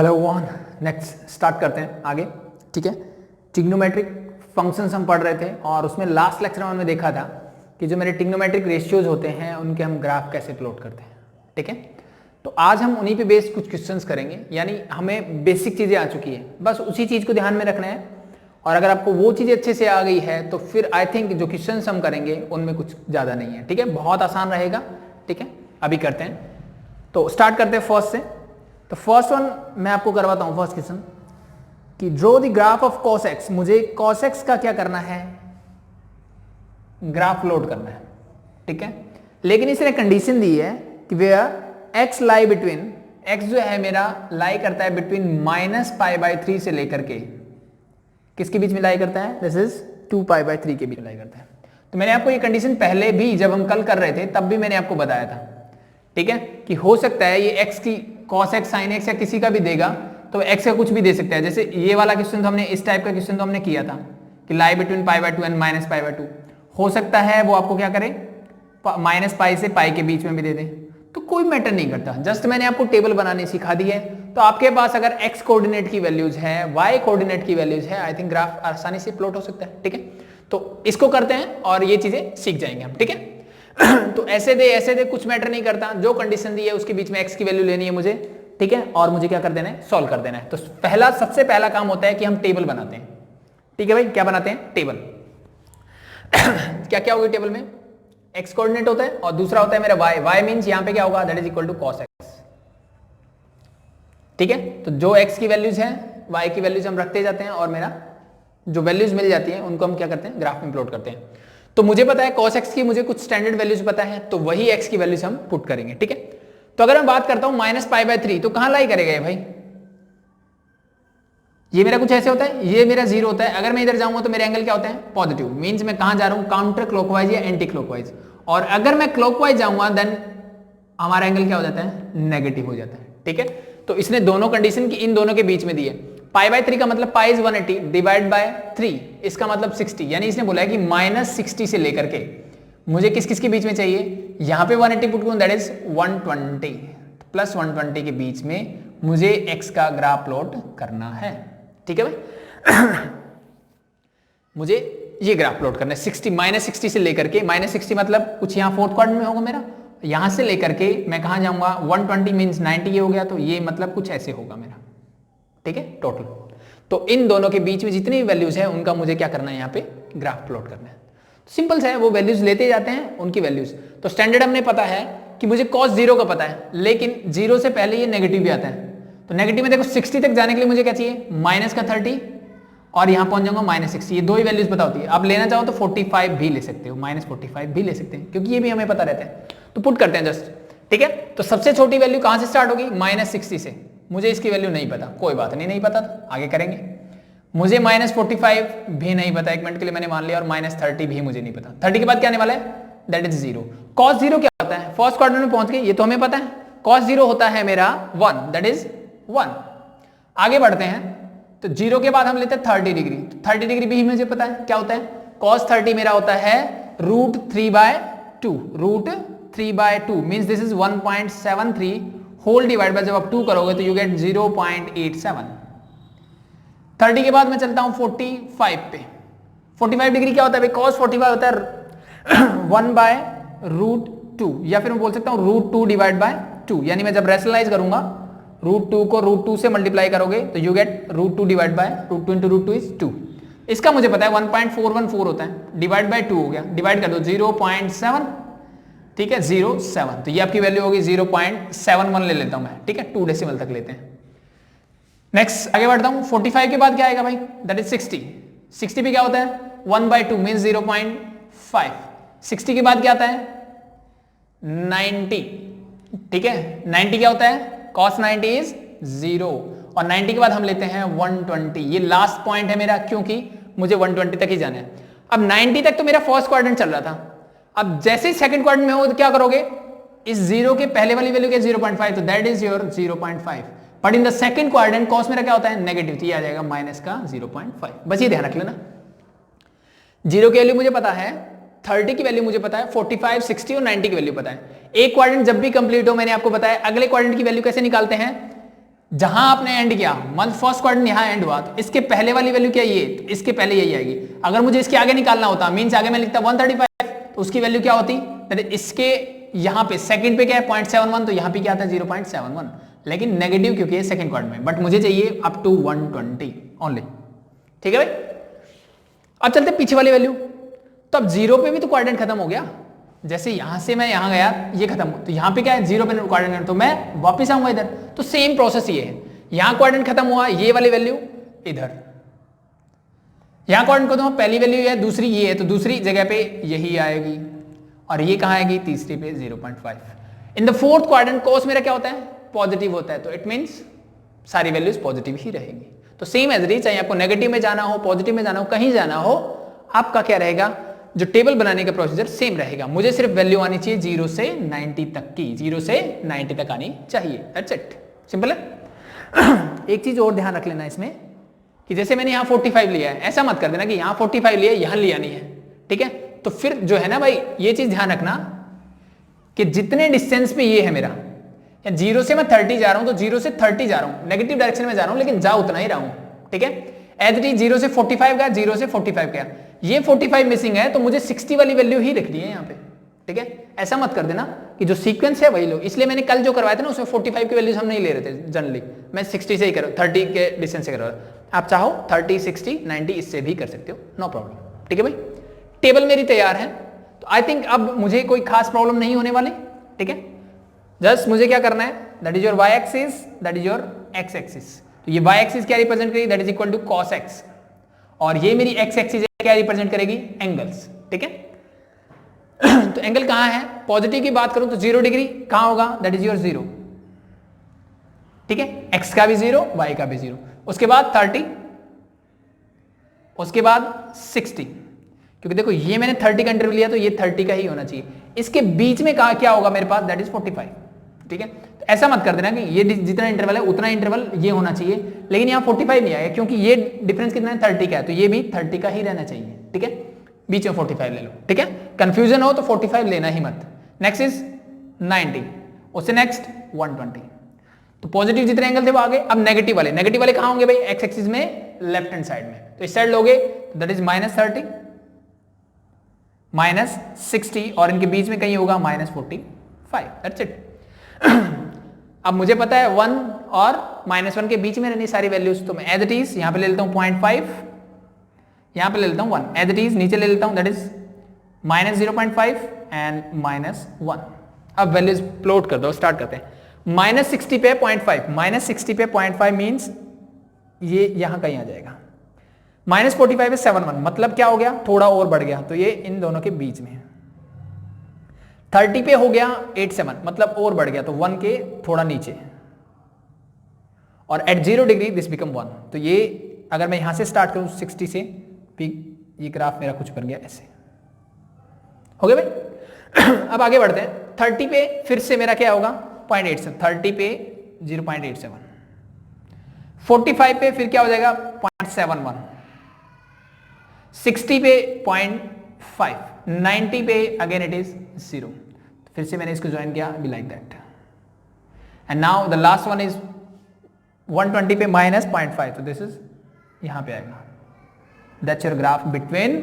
Hello one, next start करते हैं आगे। ठीक है, ट्रिग्नोमेट्रिक फंक्शंस हम पढ़ रहे थे और उसमें लास्ट लेक्चर में हमने देखा था कि जो मेरे ट्रिग्नोमेट्रिक रेशियोज होते हैं उनके हम ग्राफ कैसे प्लॉट करते हैं। ठीक है, तो आज हम उन्हीं पे बेस्ड कुछ क्वेश्चंस करेंगे, यानी हमें बेसिक चीज़ें आ चुकी है, बस उसी चीज़ को ध्यान में रखना है। और अगर आपको वो चीज़ें अच्छे से आ गई है तो फिर आई थिंक जो क्वेश्चंस हम करेंगे उनमें कुछ ज़्यादा नहीं है। ठीक है, बहुत आसान रहेगा। ठीक है, अभी करते हैं, तो स्टार्ट करते हैं फर्स्ट से। तो फर्स्ट वन मैं आपको करवाता हूं, फर्स्ट क्वेश्चन कि draw the graph of cos x। मुझे cos x का क्या करना है, ग्राफ लोड करना है। ठीक है, लेकिन इसने कंडीशन दी है कि where x lie between, x जो है मेरा लाई करता है बिटवीन -π/3 से लेकर के किसके बीच में लाई करता है, दिस इज 2π/3 के बीच में लाई करता है। तो मैंने आपको ये कंडीशन पहले भी जब हम कल कर रहे थे तब भी मैंने आपको बताया था। ठीक है, कि हो सकता है ये x की cos x sin x या किसी का भी देगा तो x का कुछ भी दे सकता है। जैसे ये वाला क्वेश्चन तो हमने इस टाइप का क्वेश्चन तो हमने किया था कि लाई बिटवीन π/2 एंड -π/2, हो सकता है वो आपको क्या करे -π से π के बीच में भी दे दे, तो कोई मैटर नहीं करता। जस्ट मैंने आपको टेबल बनानी सिखा दी है, तो आपके पास अगर x कोऑर्डिनेट की वैल्यूज है, y कोऑर्डिनेट की वैल्यूज है, आई थिंक ग्राफ आसानी से प्लॉट हो सकता है। ठीक है, तो इसको करते हैं और ये चीजें सीख जाएंगे हम। ठीक है, तो ऐसे दे कुछ मैटर नहीं करता, जो कंडीशन दी है उसके बीच में x की वैल्यू लेनी है मुझे। ठीक है, और मुझे क्या कर देना है, सॉल्व कर देना है। तो सबसे पहला काम होता है कि हम टेबल बनाते हैं। ठीक है भाई, क्या बनाते हैं, टेबल। क्या क्या होगी टेबल में, x कोऑर्डिनेट होता है और दूसरा होता है मेरा y मींस यहां पे क्या होगा, that is equal to cos x। ठीक है, तो जो x की वैल्यूज है y की वैल्यूज हम रखते जाते हैं और मेरा जो वैल्यूज मिल जाती है उनको हम क्या करते हैं, ग्राफ में प्लॉट करते हैं। तो मुझे पता है cos x की मुझे कुछ स्टैंडर्ड वैल्यूज पता है, तो वही x की वैल्यूज हम पुट करेंगे। ठीक है, तो अगर मैं बात करता हूं -π/3 तो कहां लाई करेगा ये भाई, ये मेरा कुछ ऐसे होता है, ये मेरा 0 होता है। अगर मैं इधर जाऊंगा तो मेरा एंगल क्या होता है, पॉजिटिव, मींस मैं कहां जा रहा हूं, काउंटर क्लॉकवाइज या एंटी क्लॉकवाइज। और अगर मैं क्लॉकवाइज जाऊंगा देन हमारा एंगल क्या हो जाता है, नेगेटिव हो जाता है। ठीक है, तो इसने दोनों कंडीशन की इन दोनों के बीच में दी है। π/3 का मतलब π इज 180 डिवाइड बाय 3, इसका मतलब 60, यानी इसने बोला है कि -60 से लेकर के मुझे किस किस के बीच में चाहिए, यहां पे 180 पुट करूं, दैट इज 120 प्लस 120 के बीच में मुझे x का ग्राफ प्लॉट करना है। ठीक है भाई, मुझे ये ग्राफ प्लॉट करना है 60 से लेकर के, -60 मतलब कुछ यहां फोर्थ क्वाड्रेंट में होगा मेरा, यहां से लेकर के मैं कहां जाऊंगा, 120 मींस 90 ये हो गया, तो ये मतलब कुछ ऐसे होगा मेरा। ठीक है, टोटल। तो इन दोनों के बीच में जितनी वैल्यूज है उनका मुझे क्या करना है, यहाँ पे ग्राफ प्लॉट करना है। सिंपल सा है, वो वैल्यूज लेते जाते हैं उनकी वैल्यूज। तो स्टैंडर्ड हमने पता है कि मुझे cos 0 का पता है, लेकिन 0 से पहले ये नेगेटिव भी आता है। तो नेगेटिव में देखो 60 तक जाने के लिए मुझे क्या चाहिए, -30 और यहां पहुंच जाऊंगा -60, ये दो ही वैल्यूज पता होती है। आप लेना चाहो तो 45 भी ले सकते हो, -45 भी ले सकते हैं, क्योंकि ये भी हमें पता रहता है। तो पुट करते हैं जस्ट। ठीक है, तो सबसे छोटी वैल्यू कहां से स्टार्ट होगी, -60 से। मुझे इसकी वैल्यू नहीं पता, कोई बात नहीं, नहीं पता तो आगे करेंगे। मुझे -45 भी नहीं पता, एक मिनट के लिए मैंने मान लिया, और -30 भी मुझे नहीं पता। 30 के बाद क्या आने वाला है, दैट इज 0। cos 0 क्या होता है, फर्स्ट क्वाड्रेंट में पहुंच गए, ये तो हमें पता है। cos 0 होता है मेरा 1, दैट इज 1। आगे बढ़ते हैं, तो 0 के बाद हम लेते हैं 30 डिग्री। 30 डिग्री भी मुझे पता है क्या होता है, cos 30 मेरा होता है √3/2, √3/2 means this is 1.73 whole divide by, जब आप 2 करोगे तो यू गेट 0.87। 30 के बाद मैं चलता हूं 45 पे। 45 डिग्री क्या होता है भाई, cos 45 होता है 1/√2, या फिर मैं बोल सकता हूं √2 डिवाइड बाय 2, यानी मैं जब रैशनलाइज करूंगा √2 को √2 से मल्टीप्लाई करोगे तो you get √2 divide by √2 into √2 is 2। इसका मुझे पता है 1.414 होता है, डिवाइड बाय 2 हो गया, डिवाइड कर दो 0.7। ठीक है, 0.7, तो ये आपकी वैल्यू होगी 0.71 ले लेता हूं मैं। ठीक है, 2 डेसिमल तक लेते हैं। नेक्स्ट आगे बढ़ता हूं, 45 के बाद क्या आएगा भाई, दैट इज 60। 60 पे क्या होता है, 1/2 मींस 0.5। 60 के बाद क्या आता है, 90। ठीक है, 90 क्या होता है, cos 90 इज 0, और 90 के बाद हम लेते हैं 120। ये लास्ट पॉइंट है मेरा, क्योंकि मुझे 120 तक ही जाना है। अब 90 तक तो मेरा फर्स्ट क्वाड्रेंट चल रहा था, अब जैसे ही सेकंड क्वाड्रेंट में हो तो क्या करोगे, इस 0 के पहले वाली वैल्यू क्या, 0.5, तो that is your 0.5। But in the second quadrant cos मेरा क्या होता है, नेगेटिव, तो ये आ जाएगा माइनस का 0.5। बस ये ध्यान रख लेना। 0 की वैल्यू मुझे पता है, 30 की वैल्यू मुझे पता है, 45, 60 और 90 की वैल्यू पता है। एक क्वाड्रेंट जब भी कंप्लीट हो, मैंने आपको बताया अगले क्वाड्रेंट की वैल्यू कैसे निकालते हैं, जहां आपने एंड किया, मंथ फर्स्ट क्वाड्रेंट यहां एंड हुआ, तो इसके पहले वाली वैल्यू क्या ये, तो इसके पहले यही आएगी। अगर मुझे इसके आगे निकालना होता, मींस आगे मैं लिखता 135, तो उसकी वैल्यू क्या होती, इसके यहां पे सेकंड पे क्या है 0.71, तो यहां पे क्या आता है 0.71, लेकिन नेगेटिव क्योंकि है सेकंड क्वाड्रेंट में, बट मुझे चाहिए अप टू 120 ओनली। ठीक है भाई, अब चलते पीछे वाली वैल्यू। तो अब 0 पे भी तो क्वाड्रेंट खत्म हो गया, जैसे यहां से मैं यहां गया ये खत्म, तो यहां पे क्या है 0 पे क्वाड्रेंट, तो मैं वापस आऊंगा इधर, तो सेम प्रोसेस ये है, यहां क्वाड्रेंट खत्म हुआ, ये वाली वैल्यू इधर, यहां क्वाड्रेंट खत्म हुआ, पहली वैल्यू है, दूसरी ये है, तो दूसरी जगह पे यही आएगी, और ये कहां आएगी, तीसरी पे 0.5। इन द फोर्थ क्वाड्रेंट कोस मेरा क्या होता है, पॉजिटिव होता है, तो इट मींस सारी वैल्यूज पॉजिटिव ही रहेगी। तो सेम एज इट, चाहे आपको नेगेटिव में जाना हो, पॉजिटिव में जाना हो, कहीं जाना हो, आपका क्या रहेगा, जो टेबल बनाने का प्रोसीजर सेम रहेगा। मुझे सिर्फ वैल्यू आनी चाहिए 0 से 90 तक की, 0 से 90 तक आनी चाहिए, दैट्स इट, सिंपल है। एक चीज और ध्यान रख लेना इसमें, कि जैसे मैंने यहाँ 45 लिया है, ऐसा मत कर देना कि यहाँ 45 लिया यहाँ लिया नहीं है, ठीक है। तो फिर जो है ना भाई, ये चीज ध्यान रखना कि जितने डिस्टेंस पे ये है मेरा, या 0 से मैं 30 जा रहा हूं, तो 0 से 30 जा रहा हूं, नेगेटिव डायरेक्शन में जा रहा हूं, लेकिन जा उतना ही रहा हूं, ठीक है। एज इट इज 0 से 45 गया, 0 से 45 गया, ये 45 मिसिंग है, तो मुझे 60 वाली वैल्यू ही लिखनी है यहाँ पे, ठीक है। ऐसा मत कर देना कि जो सीक्वेंस है वही लो, इसलिए मैंने कल जो करवाया था ना, उसमें 45 की वैल्यूज हम नहीं ले रहे थे जनरली, मैं 60 से ही कर 30 के डिस्टेंस से कर रहा हूँ। आप चाहो 30, 60, 90 इससे भी कर सकते हो, नो प्रॉब्लम, ठीक है भाई। टेबल मेरी तैयार है, तो आई थिंक अब मुझे कोई खास प्रॉब्लम नहीं होने वाली, ठीक है। जस्ट मुझे क्या करना है, that is your y axis, that is your x axis. तो ये y एक्सिस क्या रिप्रेजेंट करेगी, that is equal to cos x, और ये मेरी x एक्सिस क्या रिप्रेजेंट करेगी, एंगल्स, ठीक है। तो एंगल कहां है, पॉजिटिव की बात करूं तो 0 डिग्री कहां होगा, दैट इज योर 0, ठीक है। x का भी 0, y का भी 0, उसके बाद 30, उसके बाद 60, क्योंकि देखो ये मैंने 30 का इंटरवल लिया, तो ये 30 का ही होना चाहिए। इसके बीच में कहा क्या होगा मेरे पास, दैट इज 45, ठीक है। तो ऐसा मत कर देना कि ये जितना इंटरवल है उतना इंटरवल ये होना चाहिए, लेकिन यहाँ 45 नहीं आएगा, क्योंकि ये डिफरेंस कितना है 30 का है, तो ये भी 30 का ही रहना चाहिए, ठीक है। बीच में 45 ले लो, ठीक है। कंफ्यूजन हो तो 45 लेना ही मत। नेक्स्ट इज 90, उससे नेक्स्ट 120। तो पॉजिटिव जितने एंगल थे वो आगे। अब नेगेटिव वाले कहां होंगे भाई, एक्स एक्सिस में लेफ्ट हैंड साइड में, तो इस साइड लोगे दैट इज -30, -60, और इनके बीच में कहीं होगा -45, दैट्स इट। अब मुझे पता है 1 और -1 के बीच में रहनी सारी वैल्यूज, तो मैं एज इट इज यहां पे ले लेता हूं 0.5, यहां पे ले लेता हूं 1, एज इट इज नीचे ले लेता हूं, दैट इज -0.5 एंड -1। अब वैल्यूज प्लॉट कर दो, स्टार्ट करते हैं। -60 पे 0.5, -60 पे 0.5 मींस ये यहां कहीं आ जाएगा। -45 पे 7.1, मतलब क्या हो गया, थोड़ा और बढ़ गया, तो ये इन दोनों के बीच में। 30 पे हो गया 87, मतलब और बढ़ गया, तो 1 के थोड़ा नीचे, और एट 0 डिग्री दिस बिकम 1। तो ये अगर मैं यहां से स्टार्ट करूं 60 से, ये ग्राफ मेरा कुछ बन गया ऐसे, हो गया भाई। अब आगे बढ़ते हैं। 30 पे फिर से मेरा क्या होगा 0.87, 30 पे 0.87, 45 पे फिर क्या हो जाएगा 0.71, 60 पे 0.5, 90 पे अगेन इट इज 0। फिर से मैंने इसको ज्वाइन किया, be like that, and now the last one is 120 पे -0.5, तो दिस इज यहां पे आएगा। दैट्स योर ग्राफ बिटवीन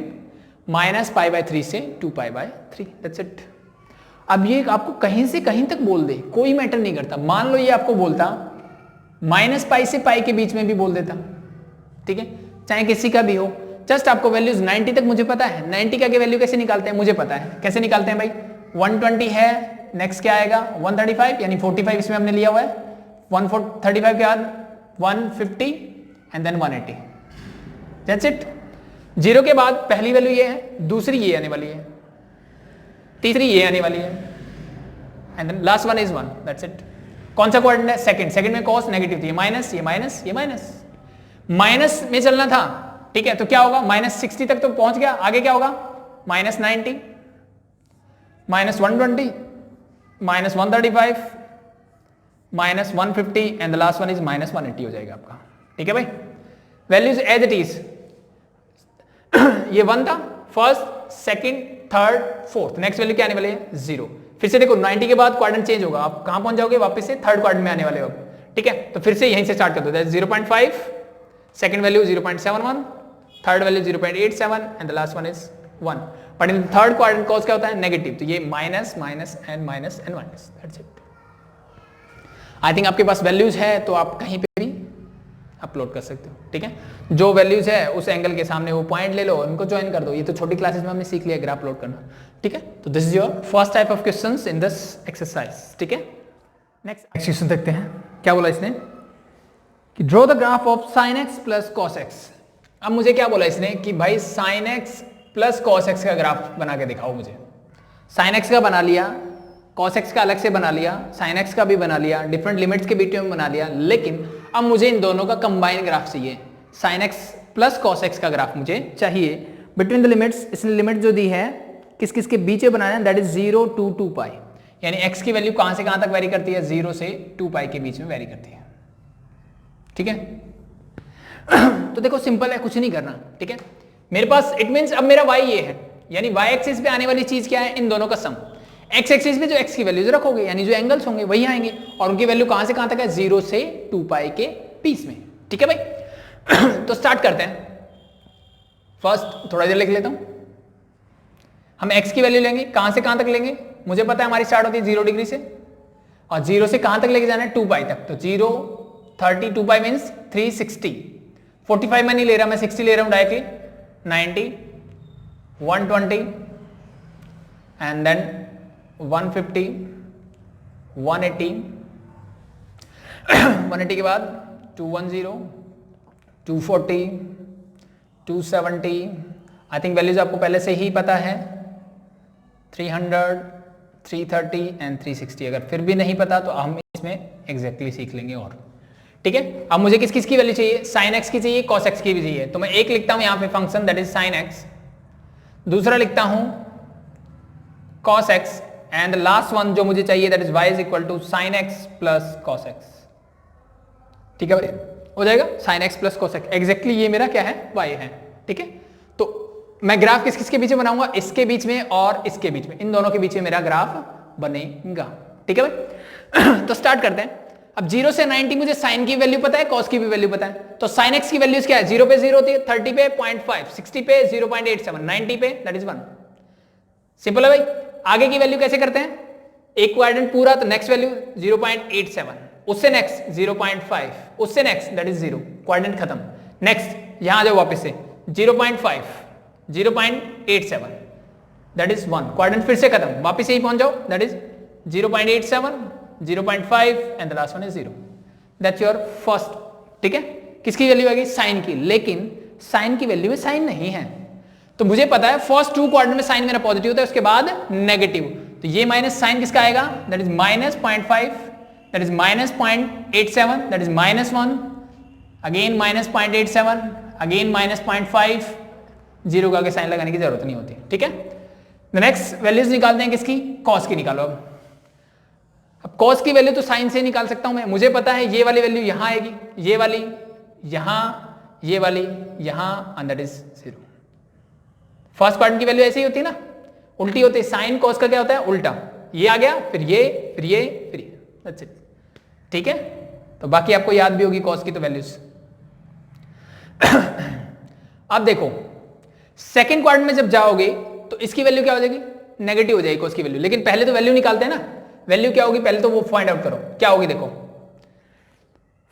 -π/3 से 2π/3, दैट्स इट। अब ये आपको कहीं से कहीं तक बोल दे, कोई मैटर नहीं करता। मान लो ये आपको बोलता -π से π के बीच में भी बोल देता, ठीक है, चाहे किसी का भी हो। जस्ट आपको वैल्यूज 90 तक मुझे पता है, 90 का वैल्यू कैसे निकालते हैं मुझे पता है। कैसे निकालते हैं भाई, 120 है, नेक्स्ट क्या आएगा 135, यानी 45 इसमें हमने लिया हुआ है, 135 के बाद 150 एंड देन 180, दैट्स इट। 0 के बाद पहली वैल्यू ये है, दूसरी ये आने वाली है, तीसरी ये आने वाली है, and then last one is 1, that's it. कौन सा कोऑर्डिनेट है, सेकंड में कॉस नेगेटिव थी, ये माइनस, ये माइनस, ये माइनस, माइनस में चलना था, ठीक है। तो क्या होगा -60 तक तो पहुंच गया, आगे क्या होगा -90, -120, -135, -150 and the last one is -180 हो जाएगा आपका, ठीक है भाई। वैल्यूज एज इट इज, ये 1 था, first, second, third, fourth, next value क्या आने वाली है 0। फिर से देखो 90 के बाद क्वाड्रेंट चेंज होगा, आप कहां पहुंच जाओगे, वापस से थर्ड क्वाड्रेंट में आने वाले हो, ठीक है, तो फिर से यहीं से स्टार्ट कर दो, 0.5, second value 0.71, third value 0.87 and the last one is 1। But in third quadrant cos क्या होता है, नेगेटिव, तो ये minus minus and minus and minus, that's it. I think आपके पास वैल्यूज है तो आप कहीं पे भी अपलोड कर सकते हो, ठीक है। जो वैल्यूज है उस एंगल के सामने वो पॉइंट ले लो, उनको ज्वाइन कर दो। ये तो छोटी क्लासेस में हमने सीख लिया ग्राफ अपलोड करना, ठीक है। तो this is your first type of questions in this exercise, ठीक है। नेक्स्ट क्वेश्चन देखते हैं, क्या बोला इसने कि draw the graph of sine x plus cos x. अब मुझे क्या बोला इसने कि भाई sign x plus cos x का ग्राफ बना के दिखाओ मुझे। साइन एक्स का बना लिया, कॉस एक्स का अलग से बना लिया, साइन एक्स का भी बना लिया, डिफरेंट लिमिट्स के बीच में बना लिया, लेकिन अब मुझे इन दोनों का कंबाइन ग्राफ चाहिए। Sign x plus cos x का ग्राफ मुझे चाहिए बिटवीन द लिमिट्स। इसने लिमिट जो दी है किस किस के बीच में बनाना है, दैट इज 0 to 2 पाई, यानी एक्स की वैल्यू कहां से कहां तक वेरी करती है, 0 से 2 पाई के बीच में वेरी करती है, ठीक है। तो देखो सिंपल है, कुछ नहीं करना, ठीक है। मेरे पास इट मींस अब मेरा y ये है, यानी y एक्सिस पे आने वाली चीज क्या है, इन दोनों का सम। x एक्सिस पे जो x की वैल्यूज रखोगे यानी जो एंगल्स होंगे वही आएंगे, और उनकी वैल्यू कहां से कहां तक है, 0 से 2 पाई के बीच में, ठीक है भाई। तो स्टार्ट करते हैं। फर्स्ट थोड़ा देर लिख लेता हूं। हम x की वैल्यू लेंगे, कहां से कहां तक लेंगे, मुझे पता है हमारी स्टार्ट होती है 0 डिग्री से, और 0 से कहां तक लेके जाना है, 2 पाई तक। तो 0 30 2 पाई मीन्स 360, 45 मैं नहीं ले रहा, मैं 60 ले रहा हूं डायरेक्टली, 90, 120 एंड देन 150, 180, 180 के बाद 210, 240, 270, आई थिंक वैल्यूज आपको पहले से ही पता है, 300, 330 एंड 360। अगर फिर भी नहीं पता तो हम इसमें एग्जैक्टली सीख लेंगे और, ठीक है। अब मुझे किस किस की वैल्यू चाहिए, साइन एक्स की चाहिए, कॉस एक्स की भी चाहिए। तो मैं एक लिखता हूं यहां पे function that is sine x, दूसरा लिखता हूं cos x, and last one जो मुझे चाहिए that is y is equal to sine x plus cos x, ठीक है भाई, हो जाएगा sine x plus cos x. Exactly ये मेरा क्या है, y है, ठीक है। तो मैं ग्राफ किस किस के बीच में बनाऊंगा, इसके बीच में और इसके बीच में, इन दोनों के बीच में मेरा ग्राफ बनेगा, ठीक है भाई। तो स्टार्ट करते हैं। अब 0 से 90 मुझे साइन की वैल्यू पता है, कॉस की भी वैल्यू पता है। तो साइन एक्स की वैल्यूज क्या है, 0 पे 0 होती है, 30 पे 0.5, 60 पे 0.87, 90 पे दैट इज 1। सिंपल है भाई। आगे की वैल्यू कैसे करते हैं, एक क्वाड्रेंट पूरा तो नेक्स्ट वैल्यू 0.87, उससे नेक्स्ट 0.5, उससे नेक्स्ट दैट इज 0, क्वाड्रेंट खत्म। नेक्स्ट यहां आ जाओ वापस से 0.5, 0.87 दैट इज 1, क्वाड्रेंट फिर से खत्म, वापस यही पहुंच जाओ that is 0.87, 0.5 and the last one is 0, that's your first, ठीक है। किसकी वैल्यू आ गई, साइन की, लेकिन साइन की वैल्यू में साइन नहीं है। तो मुझे पता है फर्स्ट 2 क्वाड्रेंट में साइन मेरा पॉजिटिव होता है, उसके बाद नेगेटिव। तो ये माइनस साइन किसका आएगा, that is minus 0.5, that is minus 0.87, that is minus 1, again minus 0.87, again minus 0.5, 0 का आगे साइन लगाने की जरूरत नहीं होती, ठीक है। नेक्स्ट वैल्यूज निकालते हैं किसकी, कॉस की निकालो। अब कॉस की वैल्यू तो साइन से निकाल सकता हूं मैं, मुझे पता है ये वाली वैल्यू यहां आएगी, ये वाली यहां, ये वाली यहां, and that is 0। First quadrant की वैल्यू ऐसे ही होती है ना, उल्टी होती है। साइन कॉस का क्या होता है, उल्टा, ये आ गया फिर ये फिर ये फिर ये, दैट्स इट, ठीक है। तो बाकी आपको याद भी होगी कॉस की तो वैल्यूज। अब देखो सेकंड क्वाड्रेंट में जब जाओगे तो इसकी वैल्यू क्या हो जाएगी, नेगेटिव हो जाएगी कॉस की वैल्यू। लेकिन पहले तो वैल्यू निकालते हैं ना, वैल्यू क्या होगी पहले तो वो फाइंड आउट करो, क्या होगी देखो।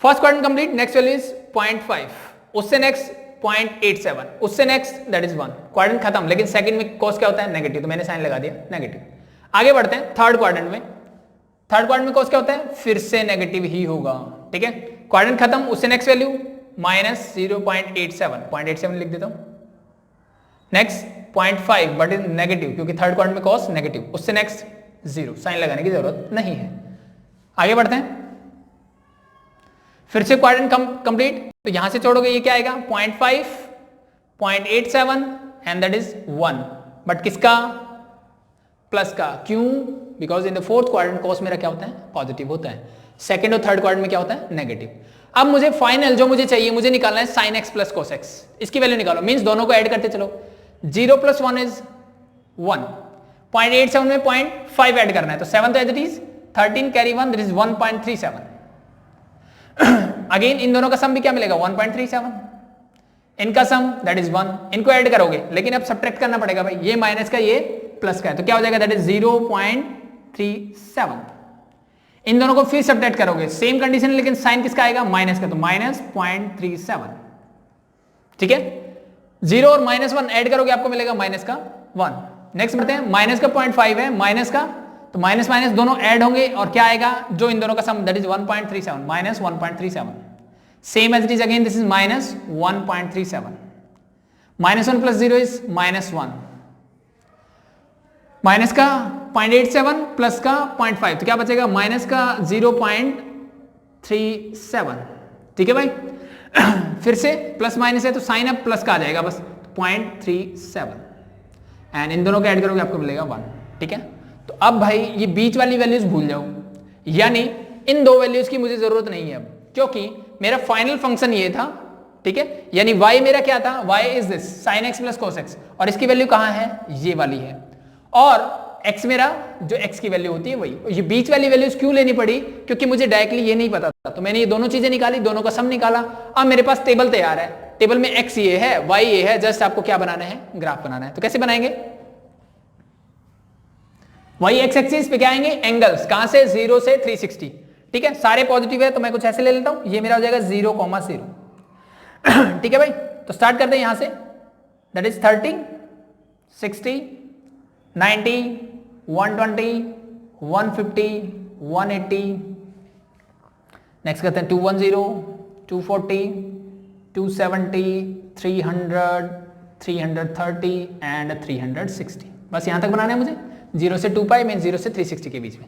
First quadrant complete, next value is 0.5, उससे नेक्स्ट 0.87, उससे नेक्स्ट दैट इज 1, क्वाड्रेंट खत्म। लेकिन सेकंड में कॉस क्या होता है, नेगेटिव, तो मैंने साइन लगा दिया नेगेटिव। आगे बढ़ते हैं थर्ड क्वाड्रेंट में। थर्ड क्वाड्रेंट में कॉस क्या होता है, फिर से नेगेटिव ही होगा, ठीक है। क्वाड्रेंट खत्म, उससे नेक्स्ट वैल्यू माइनस 0.87, 0.87 लिख देता हूं। नेक्स्ट 0.5 बट इज नेगेटिव, क्योंकि थर्ड क्वाड्रेंट में कॉस नेगेटिव, उससे नेक्स्ट 0, साइन लगाने की जरूरत नहीं है। आगे बढ़ते हैं, फिर से क्वाड्रेंट कंप्लीट, तो यहां से छोड़ोगे ये क्या आएगा, 0.5, 0.87 एंड दैट इज 1, बट किसका, प्लस का। क्यों, because in the fourth quadrant cos मेरा क्या होता है, पॉजिटिव होता है। सेकंड और थर्ड क्वाड्रेंट में क्या होता है, नेगेटिव। अब मुझे फाइनल जो मुझे चाहिए, मुझे निकालना है sine x plus cos x. इसकी वैल्यू निकालो, मीन्स दोनों को ऐड करते चलो। 0 + 1 इज 1, 0.87 में 0.5 ऐड करना है, तो 7 तो as it is, 13 carry 1 that is 1.37। Again इन दोनों का सम भी क्या मिलेगा 1.37, इनका सम दैट इज 1, इनको ऐड करोगे लेकिन अब सब्ट्रैक्ट करना पड़ेगा भाई, ये माइनस का ये प्लस का है तो क्या हो जाएगा दैट इज 0.37। इन दोनों को फिर सब्ट्रैक्ट करोगे, सेम कंडीशन लेकिन साइन किसका आएगा माइनस का, तो माइनस 0.37। ठीक है, 0 और -1 ऐड करोगे आपको मिलेगा माइनस का 1। नेक्स्ट बढ़ते हैं, माइनस का 0.5 है माइनस का, तो माइनस माइनस दोनों ऐड होंगे और क्या आएगा जो इन दोनों का sum that is 1.37 minus 1.37। Same as it is again this is minus 1.37, -1 + 0 is -1, minus का 0.87 प्लस का 0.5 तो क्या बचेगा माइनस का 0.37। ठीक है भाई फिर से प्लस माइनस है तो साइन अब प्लस का आ जाएगा बस 0.37 एंड इन दोनों को ऐड करोगे आपको मिलेगा 1। ठीक है, तो अब भाई ये बीच वाली वैल्यूज भूल जाओ, यानी इन दो वैल्यूज की मुझे जरूरत नहीं है अब, क्योंकि मेरा फाइनल फंक्शन ये था। ठीक है, यानी y मेरा क्या था, y is this sin x + cos x और इसकी वैल्यू कहां है, ये वाली है, और x मेरा जो x की वैल्यू होती है वही। ये बीच वाली वैल्यूज क्यों लेनी पड़ी, क्योंकि मुझे डायरेक्टली ये नहीं पता था, तो मैंने ये दोनों चीजें निकाली, दोनों का सम निकाला। अब मेरे पास टेबल तैयार है, टेबल में x ये है y ये है, जस्ट आपको क्या बनाना है, ग्राफ बनाना है। तो कैसे बनाएंगे, y x एक्सिस पे क्या आएंगे एंगल्स, कहां से 0 से 360। ठीक है, सारे पॉजिटिव है तो मैं कुछ ऐसे ले लेता हूं, ये मेरा हो जाएगा 0,0। ठीक है भाई, तो स्टार्ट करते हैं यहां से, दैट इज 30, 60, 90, 120, 150, 180, नेक्स्ट करते हैं 210, 240, 270, 300, 330 एंड 360। बस यहां तक बनाना है मुझे, 0 से 2π मीन 0 से 360 के बीच में।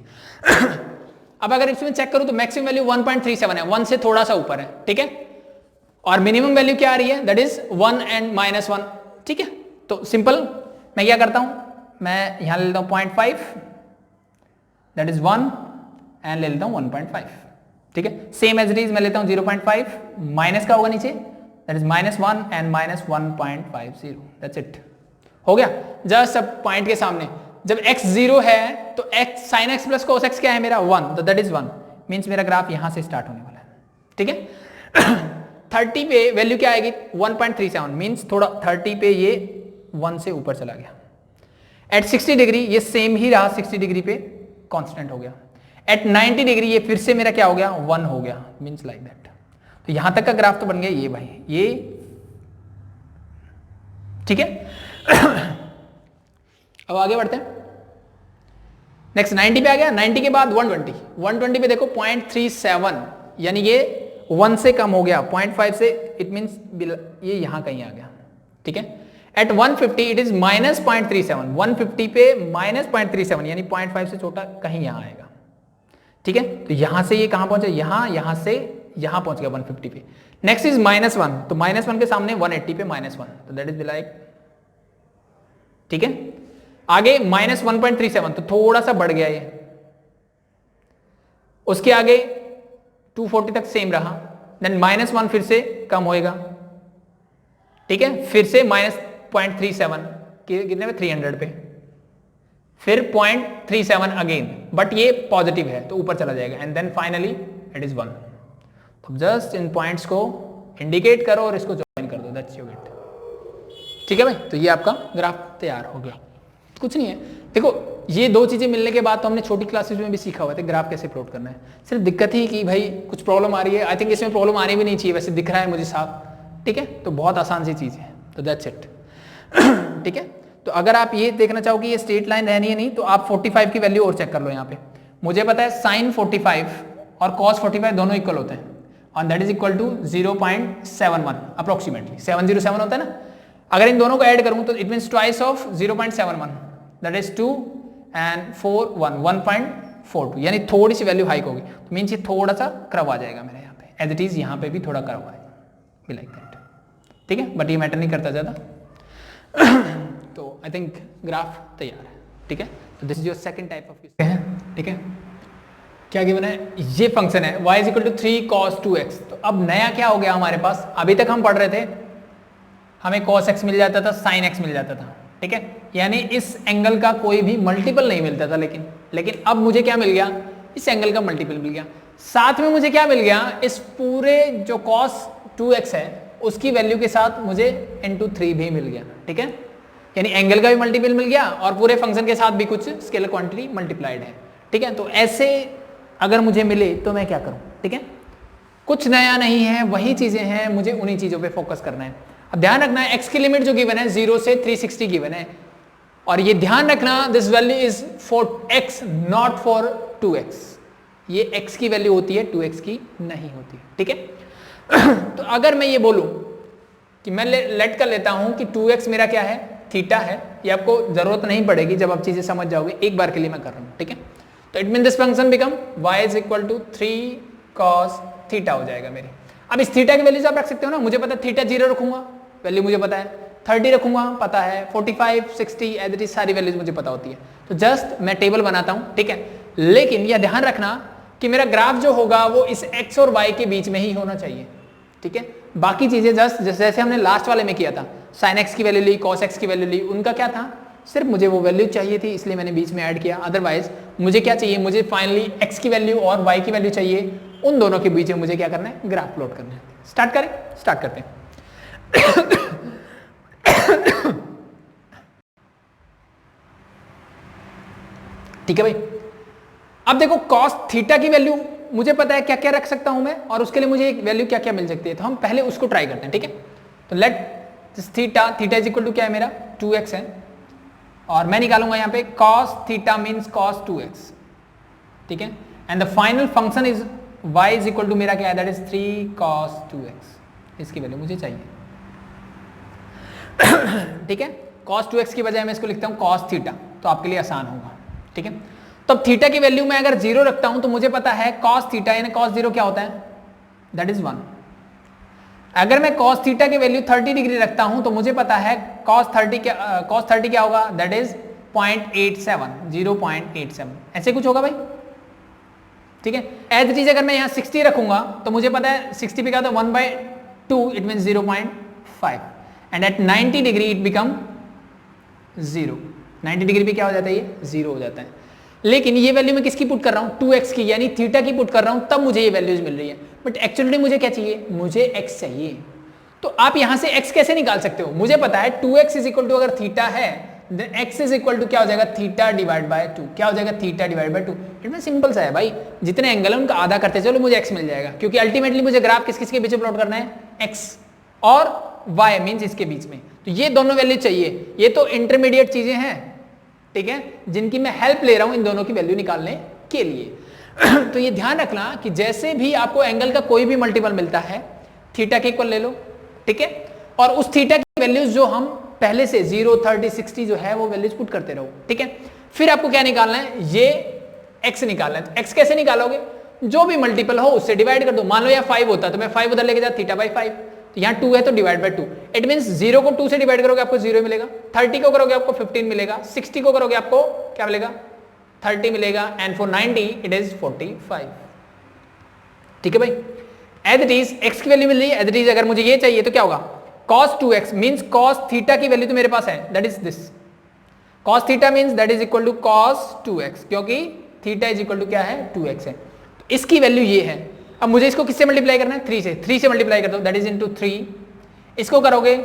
अब अगर इसमें चेक करूं तो मैक्सिमम वैल्यू 1.37 है, 1 से थोड़ा सा ऊपर है। ठीक है, और मिनिमम वैल्यू क्या आ रही है, दैट इज 1 एंड -1। ठीक है, तो सिंपल मैं क्या करता हूं, मैं यहां ले लेता हूं 0.5, दैट इज 1 एंड ले लेता हूं 1.5। ठीक है, सेम एज इट इज मैं लेता हूं 0.5, माइनस का होगा नीचे, that is -1 and -1.50, that's it, हो गया। जस्ट अब पॉइंट के सामने जब x 0 है तो x sin x + cos x क्या है मेरा 1, तो दैट इज 1, मींस मेरा ग्राफ यहां से स्टार्ट होने वाला है। ठीक है 30 पे वैल्यू क्या आएगी 1.37, मींस थोड़ा 30 पे ये 1 से ऊपर चला गया। एट 60 डिग्री ये सेम ही रहा, 60 डिग्री पे कांस्टेंट हो गया। एट 90 डिग्री ये फिर से मेरा क्या हो गया 1 हो गया, मींस लाइक दैट। तो यहां तक का ग्राफ तो बन गया ये भाई, ये ठीक है। अब आगे बढ़ते हैं, नेक्स्ट 90 पे आ गया, 90 के बाद 120, 120 पे देखो 0.37, यानी ये 1 से कम हो गया, 0.5 से, इट मींस ये यहां कहीं आ गया। ठीक है, एट 150 इट इज -0.37, 150 पे -0.37 यानी 0.5 से छोटा कहीं यहां आएगा। ठीक है, तो यहां से ये कहां पहुंचे, यहां से यहां पहुंच गया 150 पे। नेक्स्ट इज -1, तो -1 के सामने 180 पे -1, तो दैट इज लाइक, ठीक है। आगे -1.37, तो थोड़ा सा बढ़ गया ये, उसके आगे 240 तक सेम रहा, देन -1 फिर से कम होएगा। ठीक है, फिर से -0.37 कितने पे 300 पे, फिर 0.37 अगेन, बट ये पॉजिटिव है तो ऊपर चला जाएगा, and then finally it is 1। तो जस्ट इन पॉइंट्स को इंडिकेट करो और इसको ज्वाइन कर दो, दैट्स योर इट। ठीक है भाई, तो ये आपका ग्राफ तैयार हो गया, कुछ नहीं है। देखो ये दो चीजें मिलने के बाद तो हमने छोटी क्लासेस में भी सीखा हुआ था ग्राफ कैसे प्लॉट करना है, सिर्फ दिक्कत ही कि भाई कुछ प्रॉब्लम आ रही है। आई थिंक इसमें प्रॉब्लम आनी भी नहीं चाहिए, वैसे दिख रहा है मुझे साफ। ठीक है, तो बहुत आसान सी चीज है, तो दैट्स इट। ठीक है, तो अगर आप ये देखना चाहो कि ये स्ट्रेट लाइन रहनी है नहीं, तो आप 45 की वैल्यू और चेक कर लो। यहाँ पे मुझे पता है sin 45 और cos 45 दोनों इक्वल होते हैं, और that is equal to 0.71 approximately, 707 होता है ना। अगर इन दोनों को ऐड करूं तो it means twice of 0.71, that is 2 and 4 1 1.42, यानी थोड़ी सी वैल्यू हाइक होगी, तो मींस ये थोड़ा सा कर्व आ जाएगा मेरे यहाँ पे, एज इट इज यहाँ पे भी थोड़ा कर्व आएगा, बी लाइक दैट। ठीक है, बट ये मैटर नहीं करता ज्यादा। तो आई थिंक ग्राफ तैयार है। ठीक है, तो this is your second type of है। ठीक है, क्या गिवन है, ये फंक्शन है y is equal to 3 cos 2x। तो अब नया क्या हो गया हमारे पास, अभी तक हम पढ़ रहे थे हमें cos x मिल जाता था, sin x मिल जाता था। ठीक है, यानी इस एंगल का कोई भी मल्टीपल नहीं मिलता था, लेकिन अब मुझे क्या मिल गया, इस एंगल का मल्टीपल मिल गया। साथ में मुझे क्या मिल गया, इस पूरे जो cos 2x है उसकी वैल्यू के साथ मुझे into 3 भी मिल गया, ठीक है, यानी एंगल का भी मल्टीपल मिल गया और पूरे फंक्शन के साथ भी कुछ स्केलर क्वांटिटी मल्टीप्लाइड है, ठीक है। तो ऐसे अगर मुझे मिले तो मैं क्या करूं, ठीक है, कुछ नया नहीं है, वही चीजें हैं, मुझे उन्हीं चीजों पे फोकस करना है। अब ध्यान रखना है x की लिमिट जो गिवन है 0 से 360 गिवन है, और ये ध्यान रखना this value is for x not for 2x, ये x की वैल्यू होती है 2x की नहीं होती है, ठीक है। तो अगर मैं ये बोलूं कि मैं लेट कर लेता हूं कि 2x मेरा क्या है, थीटा है, ये आपको जरूरत नहीं पड़ेगी, जब आप चीजें समझ जाओगे, एक बार के लिए मैं कर रहा हूं, ठीक है। तो it mean this function become y is equal to 3 cos theta हो जाएगा मेरी। अब इस थीटा की वैल्यूज आप रख सकते हो ना, मुझे पता है थीटा 0 रखूंगा, वैल्यू मुझे पता है, 30 रखूंगा पता है, 45 60 एज इट इज सारी वैल्यूज मुझे पता होती है। तो जस्ट मैं टेबल बनाता हूं, ठीक है, लेकिन यह ध्यान रखना कि मेरा ग्राफ जो होगा वो इस x और y के बीच में ही होना चाहिए, ठीक है। बाकी चीजें जस्ट जैसे हमने लास्ट वाले में किया था, sin x की वैल्यू ली, cos x की वैल्यू ली, उनका क्या था, सिर्फ मुझे वो वैल्यू चाहिए थी इसलिए मैंने बीच में ऐड किया, अदरवाइज मुझे क्या चाहिए, मुझे फाइनली x की वैल्यू और y की वैल्यू चाहिए, उन दोनों के बीच में मुझे क्या करना है, ग्राफ प्लॉट करना है। स्टार्ट करें, स्टार्ट करते हैं। ठीक है भाई, अब देखो cos थीटा की वैल्यू मुझे पता है क्या क्या रख सकता हूं मैं, और उसके लिए मुझे एक वैल्यू क्या क्या मिल सकती है, तो हम पहले उसको ट्राई करते हैं, ठीक है। तो let theta, theta is equal to क्या है मेरा 2x है, और मैं निकालूंगा यहाँ पे cos theta means cos 2x, ठीक है, and the final function is y is equal to मेरा क्या है, दैट इज 3 cos 2x, इसकी वैल्यू मुझे चाहिए, ठीक है। cos 2x की बजाय मैं इसको लिखता हूं cos थीटा, तो आपके लिए आसान होगा, ठीक है। तो अब थीटा की वैल्यू मैं अगर 0 रखता हूं तो मुझे पता है cos थीटा यानी cos 0 क्या होता है, दैट इज 1। अगर मैं cos थीटा की वैल्यू 30 डिग्री रखता हूं तो मुझे पता है cos 30 क्या होगा, दैट इज 0.87, 0.87 ऐसे कुछ होगा भाई, ठीक है। एज इट इज अगर मैं यहाँ 60 रखूंगा तो मुझे पता है 60 पे क्या होता है 1/2, it mean 0.5, and at 90 degree it become 0, 90 degree पे क्या हो जाता है, ये 0 हो जाता है। लेकिन ये वैल्यू मैं किसकी पुट कर रहा हूँ, 2x की यानी थीटा की पुट कर रहा हूँ, तब मुझे ये वैल्यूज मिल रही है, बट एक्चुअली मुझे क्या चाहिए, मुझे x चाहिए। तो आप यहां से x कैसे निकाल सकते हो, मुझे पता है 2x इज इक्वल टू अगर थीटा है then x is equal to क्या हो जाएगा, थीटा डिवाइड बाय 2, क्या हो जाएगा, थीटा डिवाइड बाय 2। इतना सिंपल सा है भाई, जितने एंगल है उनका आधा करते चलो मुझे x मिल जाएगा, क्योंकि अल्टीमेटली मुझे ग्राफ किस किस के बीच में प्लॉट करना है, x और y मींस इसके बीच में, तो ये दोनों वैल्यू चाहिए। ये तो इंटरमीडिएट चीजें हैं, ठीक है, जिनकी मैं हेल्प ले रहा हूं इन दोनों की वैल्यू निकालने के लिए। तो ये ध्यान रखना कि जैसे भी आपको एंगल का कोई भी मल्टीपल मिलता है, थीटा के इक्वल ले लो, ठीक है, और उस थीटा की वैल्यूज जो हम पहले से 0 30 60 जो है वो वैल्यूज पुट करते रहो, ठीक है। फिर आपको क्या निकालना है, ये x निकालना है। तो x कैसे निकालोगे, जो भी मल्टीपल हो उससे डिवाइड कर दो। मान लो यहाँ 5 होता तो मैं 5 उधर लेके जाता, थीटा बाई 5, तो यहाँ 2 है तो डिवाइड बाय 2, इट मींस 0 को 2 से डिवाइड करोगे आपको 0 मिलेगा, 30 को करोगे आपको 15 मिलेगा, 60 को करोगे आपको क्या मिलेगा, 30 मिलेगा, एंड फॉर 90 इट इज 45, ठीक है भाई। एज इट इज x की वैल्यू मिल रही है, एज इट इज अगर मुझे ये चाहिए तो क्या होगा, cos 2x means cos theta की वैल्यू तो मेरे पास है, that is this, cos theta means that is equal to cos 2x, क्योंकि थीटा इज इक्वल टू क्या है, 2x है, तो इसकी वैल्यू ये है। अब मुझे इसको किससे मल्टीप्लाई करना है, 3 से मल्टीप्लाई कर दो, दैट इज इनटू 3, इसको करोगे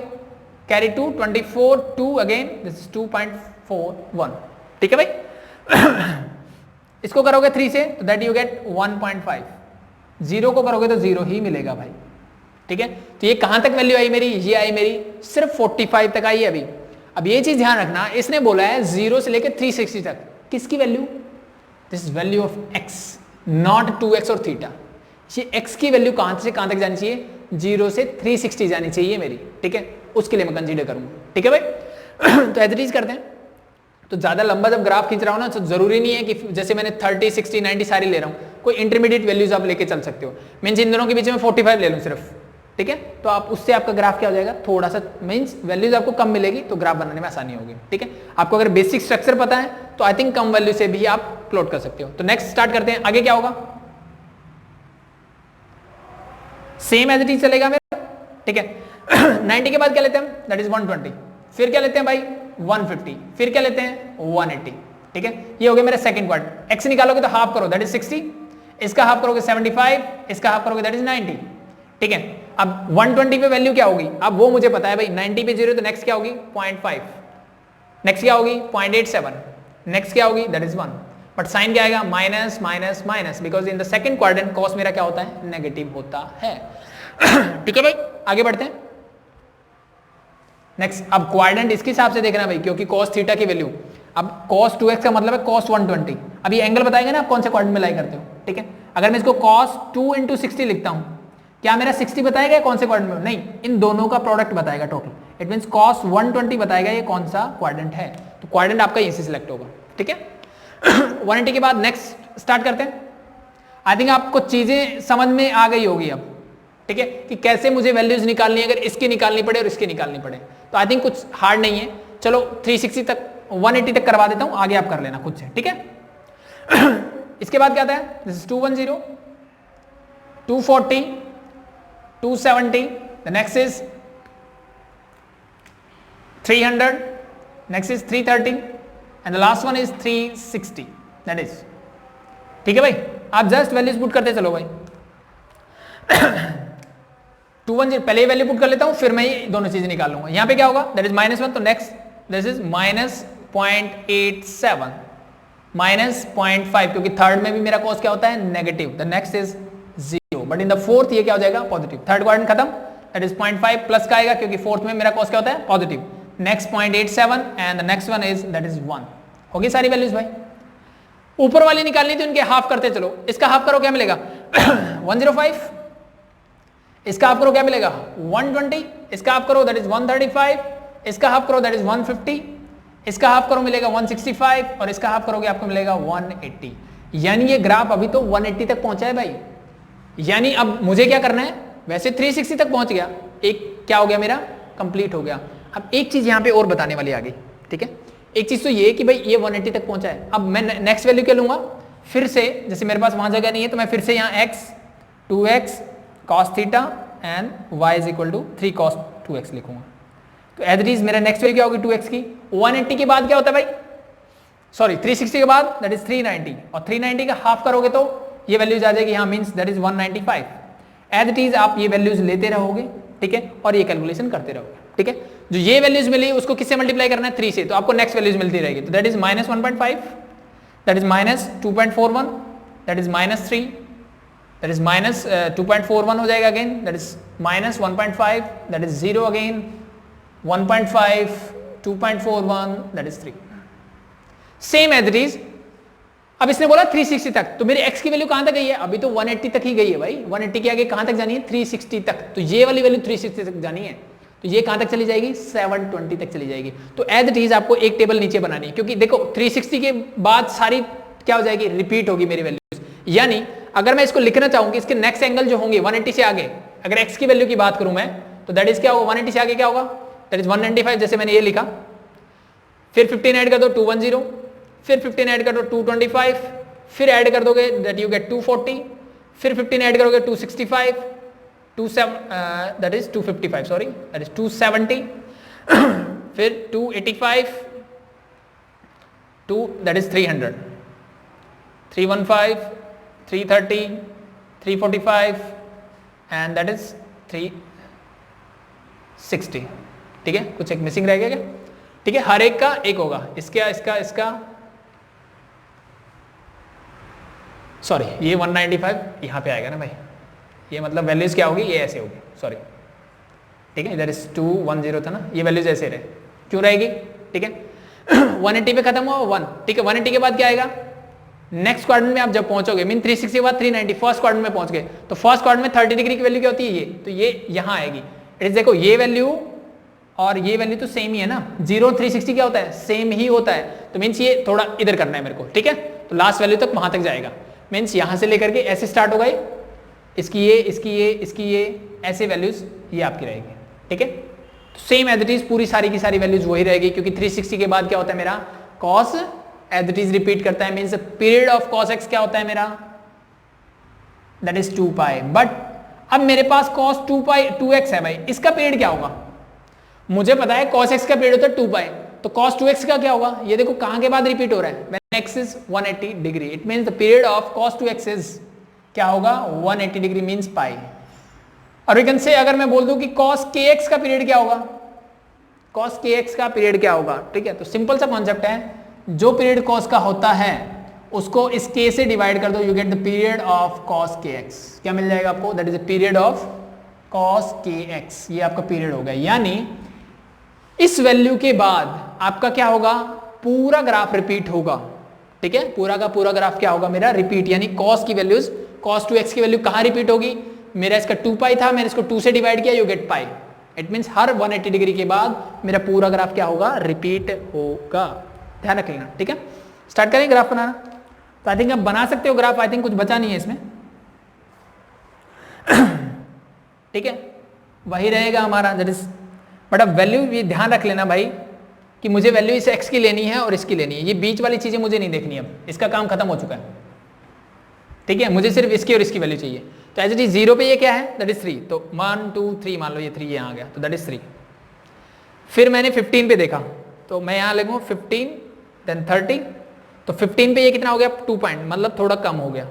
कैरी 2 24 2 अगेन दिस इज 2.41, ठीक है भाई। इसको करोगे 3 से तो दैट यू गेट 1.5, 0 को करोगे तो 0 ही मिलेगा भाई, ठीक है। तो ये कहां तक वैल्यू आई मेरी, ये आई मेरी सिर्फ 45 तक आई है अभी। अब ये चीज ध्यान रखना, इसने बोला है 0 से लेकर 360 तक, किसकी value, this is value of x, not 2x और थीटा। ये x की वैल्यू कहां से कहां तक जानी चाहिए, 0 से 360 जानी चाहिए मेरी, ठीक है, उसके लिए मैं कंसीडर करूंगा, ठीक है भाई। तो एज इट इज करते हैं। तो ज्यादा लंबा जब ग्राफ खींच रहा हूं ना, तो जरूरी नहीं है कि जैसे मैंने 30 60 90 सारी ले रहा हूं, कोई इंटरमीडिएट वैल्यूज आप लेके चल सकते हो, मींस इन दोनों के बीच में 45 ले लूं सिर्फ, ठीक है, तो आप उससे आपका ग्राफ क्या हो जाएगा, थोड़ा सा मींस वैल्यूज आपको कम मिलेगी तो ग्राफ बनाने में आसानी होगी, ठीक है। आपको अगर बेसिक स्ट्रक्चर पता है तो आई थिंक कम वैल्यू से भी आप प्लॉट कर सकते हो। तो नेक्स्ट स्टार्ट करते हैं, आगे क्या होगा, सेम एज इट इज चलेगा मेरा, ठीक है। 90 के बाद क्या लेते हैं, दैट इज 120, फिर क्या लेते हैं भाई 150, फिर क्या लेते हैं 180, ठीक है। ये हो गया मेरा सेकंड पार्ट। x निकालोगे तो हाफ करो, दैट इज 60, इसका हाफ करोगे 75, इसका हाफ करोगे दैट इज 90। ठीक है, अब 120 पे वैल्यू क्या होगी, अब वो मुझे पता है भाई, 90 पे 0 तो नेक्स्ट क्या होगी 0.5, नेक्स्ट क्या होगी 0.87, नेक्स्ट क्या होगी दैट इज 1, बट साइन क्या आएगा minus minus minus, because in the second quadrant cos मेरा क्या होता है नेगेटिव होता है। ठीक है भाई, आगे बढ़ते हैं नेक्स्ट। अब क्वाड्रेंट इसके हिसाब से देखना भाई, क्योंकि cos थीटा की वैल्यू, अब cos 2x का मतलब है cos 120। अब ये एंगल बताएंगे ना आप कौन से क्वाड्रेंट में लाई करते हो। ठीक है, अगर मैं इसको cos 2 × 60 लिखता हूं, क्या मेरा 60 बताएगा कौन से क्वाड्रेंट में, नहीं, इन दोनों का प्रोडक्ट बताएगा टोटल। इट मींस cos 120 बताएगा ये कौन सा क्वाड्रेंट है, तो क्वाड्रेंट आपका यहीं से सिलेक्ट होगा। ठीक है, 180 के बाद नेक्स्ट स्टार्ट करते हैं। आई थिंक आपको चीजें समझ में आ गई होगी अब। ठीक है, कि कैसे मुझे वैल्यूज निकालनी है, अगर इसकी निकालनी पड़े और इसकी निकालनी पड़े, तो आई थिंक कुछ हार्ड नहीं है। चलो 360 तक 180 तक करवा देता हूं, आगे आप कर लेना खुद से। ठीक है, इसके बाद क्या आता है, this is 210, 240, 270, the next is 300, next is 330 and the last one is 360, that is. ठीक है भाई, आप जस्ट वैल्यूज पुट करते चलो भाई। 210 पहले वैल्यू पुट कर लेता हूं, फिर मैं ये दोनों चीजें निकाल लूंगा। यहां पे क्या होगा दैट इज -1, तो नेक्स्ट दिस इज -0.87 -0.5, क्योंकि थर्ड में भी मेरा कॉस क्या होता है negative, the next is 0, but in the fourth ये क्या हो जाएगा पॉजिटिव। थर्ड क्वाड्रेंट खत्म, दैट इज 0.5 प्लस का आएगा, क्योंकि फोर्थ में मेरा कॉस क्या होता है positive. Next 0.87 and the next one is that is 1। होगी सारी वैल्यूज भाई। ऊपर वाली निकालनी थी, उनके हाफ करते चलो। इसका हाफ करो क्या मिलेगा 105, इसका हाफ करो क्या मिलेगा 120, इसका हाफ करो दैट इज 135, इसका हाफ करो दैट इज 150, इसका हाफ करो मिलेगा 165 और इसका हाफ करोगे आपको मिलेगा 180। यानी ये ग्राफ अभी तो 180 तक पहुंचा है भाई। यानी अब मुझे क्या करना है, वैसे 360 तक पहुंच गया, एक क्या हो गया मेरा कंप्लीट हो गया। अब एक चीज यहां पे और बताने वाली आ गई। ठीक है, एक चीज तो ये कि भाई ये 180 तक पहुंचा है। अब मैं नेक्स्ट वैल्यू क्या लूंगा, फिर से जैसे मेरे पास वहां जगह नहीं है तो मैं फिर से यहाँ x 2x cos theta and y is equal to 3 cos 2x लिखूंगा। तो एज इट इज मेरा नेक्स्ट वैल्यू क्या होगी 2x की। 180 के बाद क्या होता है भाई, सॉरी 360 के बाद दैट इज 390, और 390 का हाफ करोगे तो ये वैल्यूज आ जाएगी यहाँ, means that is 195। As it is आप ये वैल्यूज लेते रहोगे। ठीक है, और ये कैलकुलेशन करते रहोगे। ठीक है, जो ये वैल्यूज मिली उसको किससे मल्टीप्लाई करना है 3 से, तो आपको नेक्स्ट वैल्यूज मिलती रहेगी। तो that is -1.5, that is -2.41, that is -3, that is -2.41 हो जाएगा again, that is -1.5, that is 0 again, 1.5, 2.41, that is 3। Same as it is. अब इसने बोला 360 तक, तो मेरी x की वैल्यू कहां तक गई है, अभी तो 180 तक ही गई है भाई। 180 के आगे कहां तक जानी है 360 तक, तो ये वाली वैल्यू 360 तक जानी है, तो ये कहां तक चली जाएगी 720 तक चली जाएगी। तो एज इट इज आपको एक टेबल नीचे बनानी है, क्योंकि देखो 360 के बाद सारी क्या हो जाएगी रिपीट होगी मेरी वैल्यूज। यानी अगर मैं इसको लिखना चाहूँ कि इसके नेक्स्ट एंगल जो होंगे 180 से आगे, अगर x की वैल्यू की बात करूं मैं, तो दैट इज क्या होगा 180 से आगे क्या होगा, दैट इज 195, जैसे मैंने ये लिखा। फिर 15 ऐड कर दो 210, फिर 15 ऐड कर दो 225, फिर ऐड कर दोगे दैट यू गेट 240, फिर 15 ऐड करोगे 265, 27 that is 255, sorry that is 270, फिर 285, 2 that is 300, 315, 330, 345 and that is 360। ठीक है, कुछ एक मिसिंग रह गया क्या। ठीक है, हर एक का एक होगा, इसका इसका इसका, सॉरी ये 195 यहाँ पे आएगा ना भाई, ये मतलब वैल्यूज क्या होगी, ये ऐसे होगी, सॉरी। ठीक है, इधर इज 210 था ना, ये वैल्यूज ऐसे रहे, क्यों रहेगी। ठीक है, 180 पे खत्म हुआ 1। ठीक है, 180 के बाद क्या आएगा, नेक्स्ट क्वाड्रेंट में आप जब पहुंचोगे, मीन 360 के बाद 390, फर्स्ट क्वाड्रेंट में पहुंच गए, तो फर्स्ट क्वाड्रेंट में 30 डिग्री की वैल्यू क्या होती है ये, तो ये यहाँ आएगी। इट इज देखो ये वैल्यू और ये वैल्यू तो सेम ही है ना, 0 और 360 क्या होता है सेम ही होता है, तो मीन्स ये थोड़ा इधर करना है मेरे को। ठीक है, तो लास्ट वैल्यू तक वहां तक जाएगा, मीन्स यहां से लेकर के ऐसे स्टार्ट हो गई, इसकी ये इसकी ये इसकी ये ऐसे वैल्यूज ये आपकी रहेगी। ठीक है, तो सेम एज इट इज पूरी सारी की सारी वैल्यूज वही रहेगी, क्योंकि 360 के बाद क्या होता है मेरा cos as it is repeat करता है, means period of cos x क्या होता है मेरा, दैट इज 2 पाई। बट अब मेरे पास cos 2x है भाई, इसका पीरियड क्या होगा, मुझे पता है cos x का पीरियड होता है 2 पाई, तो cos 2x का क्या होगा, ये देखो कहां के बाद रिपीट हो रहा है, when x is 180 degree, it means the period of cos 2x is क्या होगा 180 डिग्री मीन्स पाई। और वी कैन से अगर मैं बोल दूं कि cos kx का पीरियड क्या होगा, cos kx का पीरियड क्या होगा, ठीक है। तो सिंपल सा कॉन्सेप्ट है, जो पीरियड cos का होता है उसको इस k से डिवाइड कर दो, you get the period of cos kx। क्या मिल जाएगा आपको, that is the period of cos kx, ये आपका पीरियड होगा। यानी इस वैल्यू के बाद आपका क्या होगा, पूरा ग्राफ रिपीट होगा, ठीक है। पूरा का पूरा ग्राफ क्या होगा मेरा, रिपीट। यानी cos की वैल्यूज, cos 2x की वैल्यू कहां रिपीट होगी, मेरा इसका 2 पाई था, मैंने इसको 2 से डिवाइड किया, you get pi. It means her 180 degree के बाद मेरा पूरा ग्राफ क्या होगा, रिपीट होगा। ध्यान रख लेना, ठीक है। स्टार्ट करें ग्राफ बनाना। तो आई थिंक आप बना सकते हो ग्राफ, आई थिंक कुछ बचा नहीं है इसमें, ठीक है। वही रहेगा हमारा, दैट इज, बट अब वैल्यू ये ध्यान रख लेना भाई कि मुझे वैल्यू इस x की लेनी है और इसकी लेनी है, ये बीच वाली चीजें मुझे नहीं देखनी, अब इसका काम खत्म हो चुका है, ठीक है। मुझे सिर्फ इसकी और इसकी वैल्यू चाहिए। तो एज इट इज 0 पे ये क्या है, दैट इज 3, तो 1 2 3 मान लो ये 3 यहाँ आ गया, तो दैट इज 3। फिर मैंने 15 पे देखा, तो मैं यहाँ लिखूँ 15 देन 30, तो 15 पे ये कितना हो गया 2 पॉइंट, मतलब थोड़ा कम हो गया,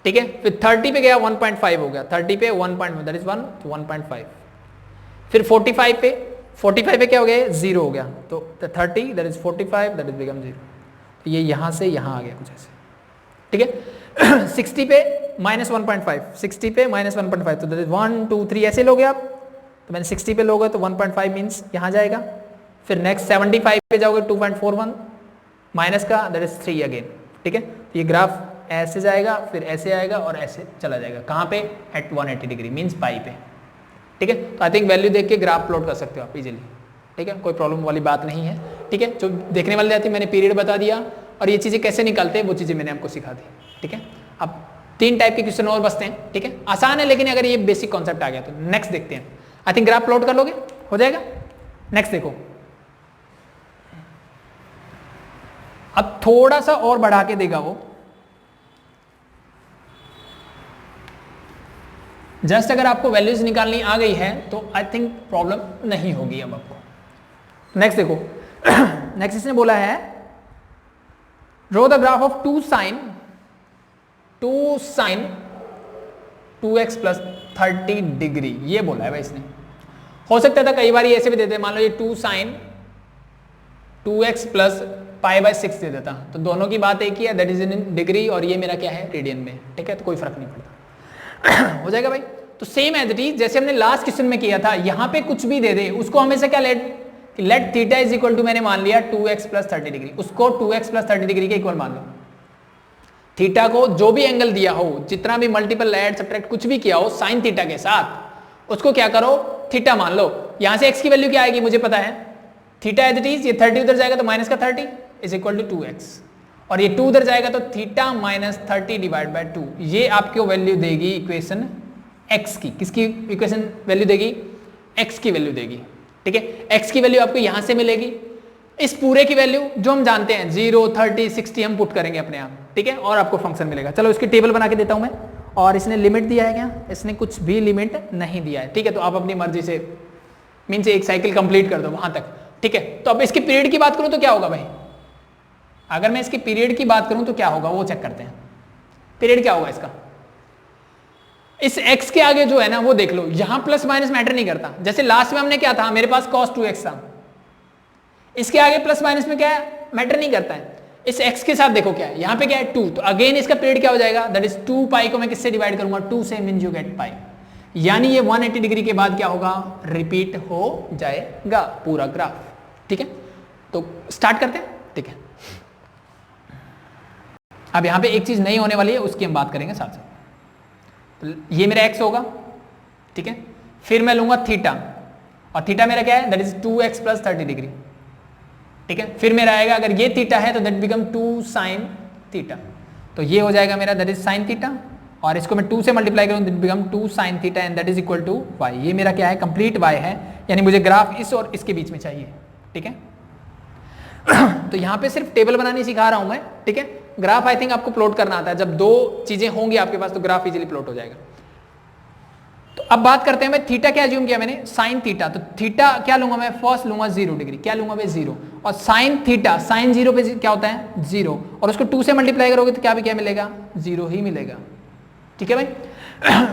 ठीक है। फिर 30 पे गया 1.5 हो गया, 30 पे 1 पॉइंट दैट इज 1 तो 1.5। फिर 45 पे क्या हो गया 0 हो गया, तो 30 that is 45 that is become 0, तो ये यहाँ से यहाँ आ गया कुछ ऐसे, ठीक है। 60 पे -1.5, 60 पे -1.5, तो दैट इज 1 2 3 ऐसे लोगे आप, तो मैंने 60 पे लोगे तो 1.5 मीन्स यहाँ जाएगा। फिर नेक्स्ट 75 पे जाओगे 2.41 माइनस का दैट इज 3 अगेन, ठीक है। तो ये ग्राफ ऐसे जाएगा, फिर ऐसे आएगा और ऐसे चला जाएगा, कहाँ पे, एट 180 डिग्री मीन्स पाई पे, ठीक है। तो आई थिंक वैल्यू देख के ग्राफ प्लॉट कर सकते हो आप इजीली, ठीक है, कोई प्रॉब्लम वाली बात नहीं है, ठीक है। जो देखने वाले जाती मैंने पीरियड बता दिया और ये चीज़ें कैसे निकालते हैं वो चीज़ें मैंने आपको सिखा दी, ठीक है। अब 3 टाइप के क्वेश्चन और बचते हैं, ठीक है, आसान है, लेकिन अगर ये बेसिक कॉन्सेप्ट आ गया तो नेक्स्ट देखते हैं। आई थिंक ग्राफ प्लॉट कर लोगे, हो जाएगा। नेक्स्ट देखो, अब थोड़ा सा और बढ़ा के देगा वो, जस्ट अगर आपको वैल्यूज निकालनी आ गई है तो आई थिंक प्रॉब्लम नहीं होगी अब आपको। नेक्स्ट देखो, नेक्स्ट इसने बोला है draw the graph of 2 sin 2x plus 30 degree, ये बोला है भाई इसने। हो सकता था कई बार ये ऐसे भी देते, मान लो ये 2 sin 2x प्लस π/6 दे देता, तो दोनों की बात एक ही है, दैट इज इन डिग्री, और ये मेरा क्या है रेडियन में, ठीक है, तो कोई फर्क नहीं पड़ता। हो जाएगा भाई। तो सेम एज इट इज जैसे हमने लास्ट क्वेश्चन में किया था, यहां पे कुछ भी दे दे उसको हमेशा क्या let theta is equal to, मैंने मान लिया 2x प्लस 30 डिग्री, उसको 2x प्लस 30 डिग्री के इक्वल मान लो। थीटा को जो भी एंगल दिया हो, जितना भी मल्टीपल ऐड सब्ट्रैक्ट कुछ भी किया हो साइन थीटा के साथ, उसको क्या करो थीटा मान लो। यहां से x की वैल्यू क्या आएगी मुझे पता है, थीटा एज इट इज, ये 30 उधर जाएगा तो माइनस का 30 इज इक्वल टू 2x, और ये 2 उधर जाएगा तो थीटा माइनस 30 डिवाइड बाय 2, ये आपको वैल्यू देगी इक्वेशन x की। किसकी इक्वेशन वैल्यू देगी, x की वैल्यू देगी, ठीक है। x की वैल्यू आपको यहां से मिलेगी, इस पूरे की वैल्यू जो हम जानते हैं 0 30 60 हम पुट करेंगे अपने आप, ठीक है, और आपको फंक्शन मिलेगा। चलो इसकी टेबल बना के देता हूं मैं। और इसने लिमिट दिया है क्या, इसने कुछ भी लिमिट नहीं दिया है, ठीक है। तो आप अपनी मर्जी से मीन से एक साइकिल कंप्लीट कर दो वहां तक, ठीक है। तो अब इसके पीरियड की बात करूं तो क्या होगा भाई, अगर मैं इसके पीरियड की बात करूं तो क्या होगा वो चेक करते हैं। पीरियड क्या होगा इसका, इस x के आगे जो है ना वो देख लो, यहां प्लस माइनस मैटर नहीं करता। जैसे लास्ट में हमने क्या था, मेरे पास cos 2x था, इसके आगे प्लस माइनस में क्या है मैटर नहीं करता है। इस x के साथ देखो क्या है, यहां पे क्या है 2, तो अगेन इसका पीरियड क्या हो जाएगा, दैट इज 2 पाई को मैं किससे डिवाइड करूंगा 2 से, मीन यू गेट पाई। यानी ये 180 डिग्री के बाद क्या होगा, रिपीट हो जाएगा पूरा ग्राफ, ठीक है। तो स्टार्ट करते हैं, ठीक है। अब यहां पे एक चीज नहीं होने वाली है, उसकी हम बात करेंगे साथ साथ। तो ये मेरा x होगा, ठीक है। फिर मैं लूंगा थीटा, और थीटा मेरा क्या है, that is 2x plus 30 degree, ठीक है। फिर मेरा आएगा, अगर ये थीटा है तो दैट बिकम 2 sin थीटा, तो ये हो जाएगा मेरा दैट इज sin थीटा, और इसको मैं 2 से मल्टीप्लाई करूं दैट बिकम 2 sin थीटा and that is equal to y। ये मेरा क्या है, कंप्लीट y है, यानी मुझे ग्राफ इस और इसके बीच में चाहिए, ठीक है। तो यहाँ पे सिर्फ टेबल बनानी सिखा रहा हूं मैं, ठीक है। ग्राफ आई थिंक आपको प्लॉट करना आता है, जब 2 चीजें होंगी आपके पास तो ग्राफ इजीली प्लॉट हो जाएगा। तो अब बात करते हैं, मैं थीटा क्या अज्यूम किया मैंने, साइन थीटा, तो थीटा क्या लूंगा मैं, फर्स्ट लूंगा 0 डिग्री, क्या लूंगा मैं 0, और साइन थीटा साइन 0 पे क्या होता है 0, और उसको 2 से मल्टीप्लाई करोगे तो क्या भी क्या मिलेगा 0 ही मिलेगा, ठीक है भाई।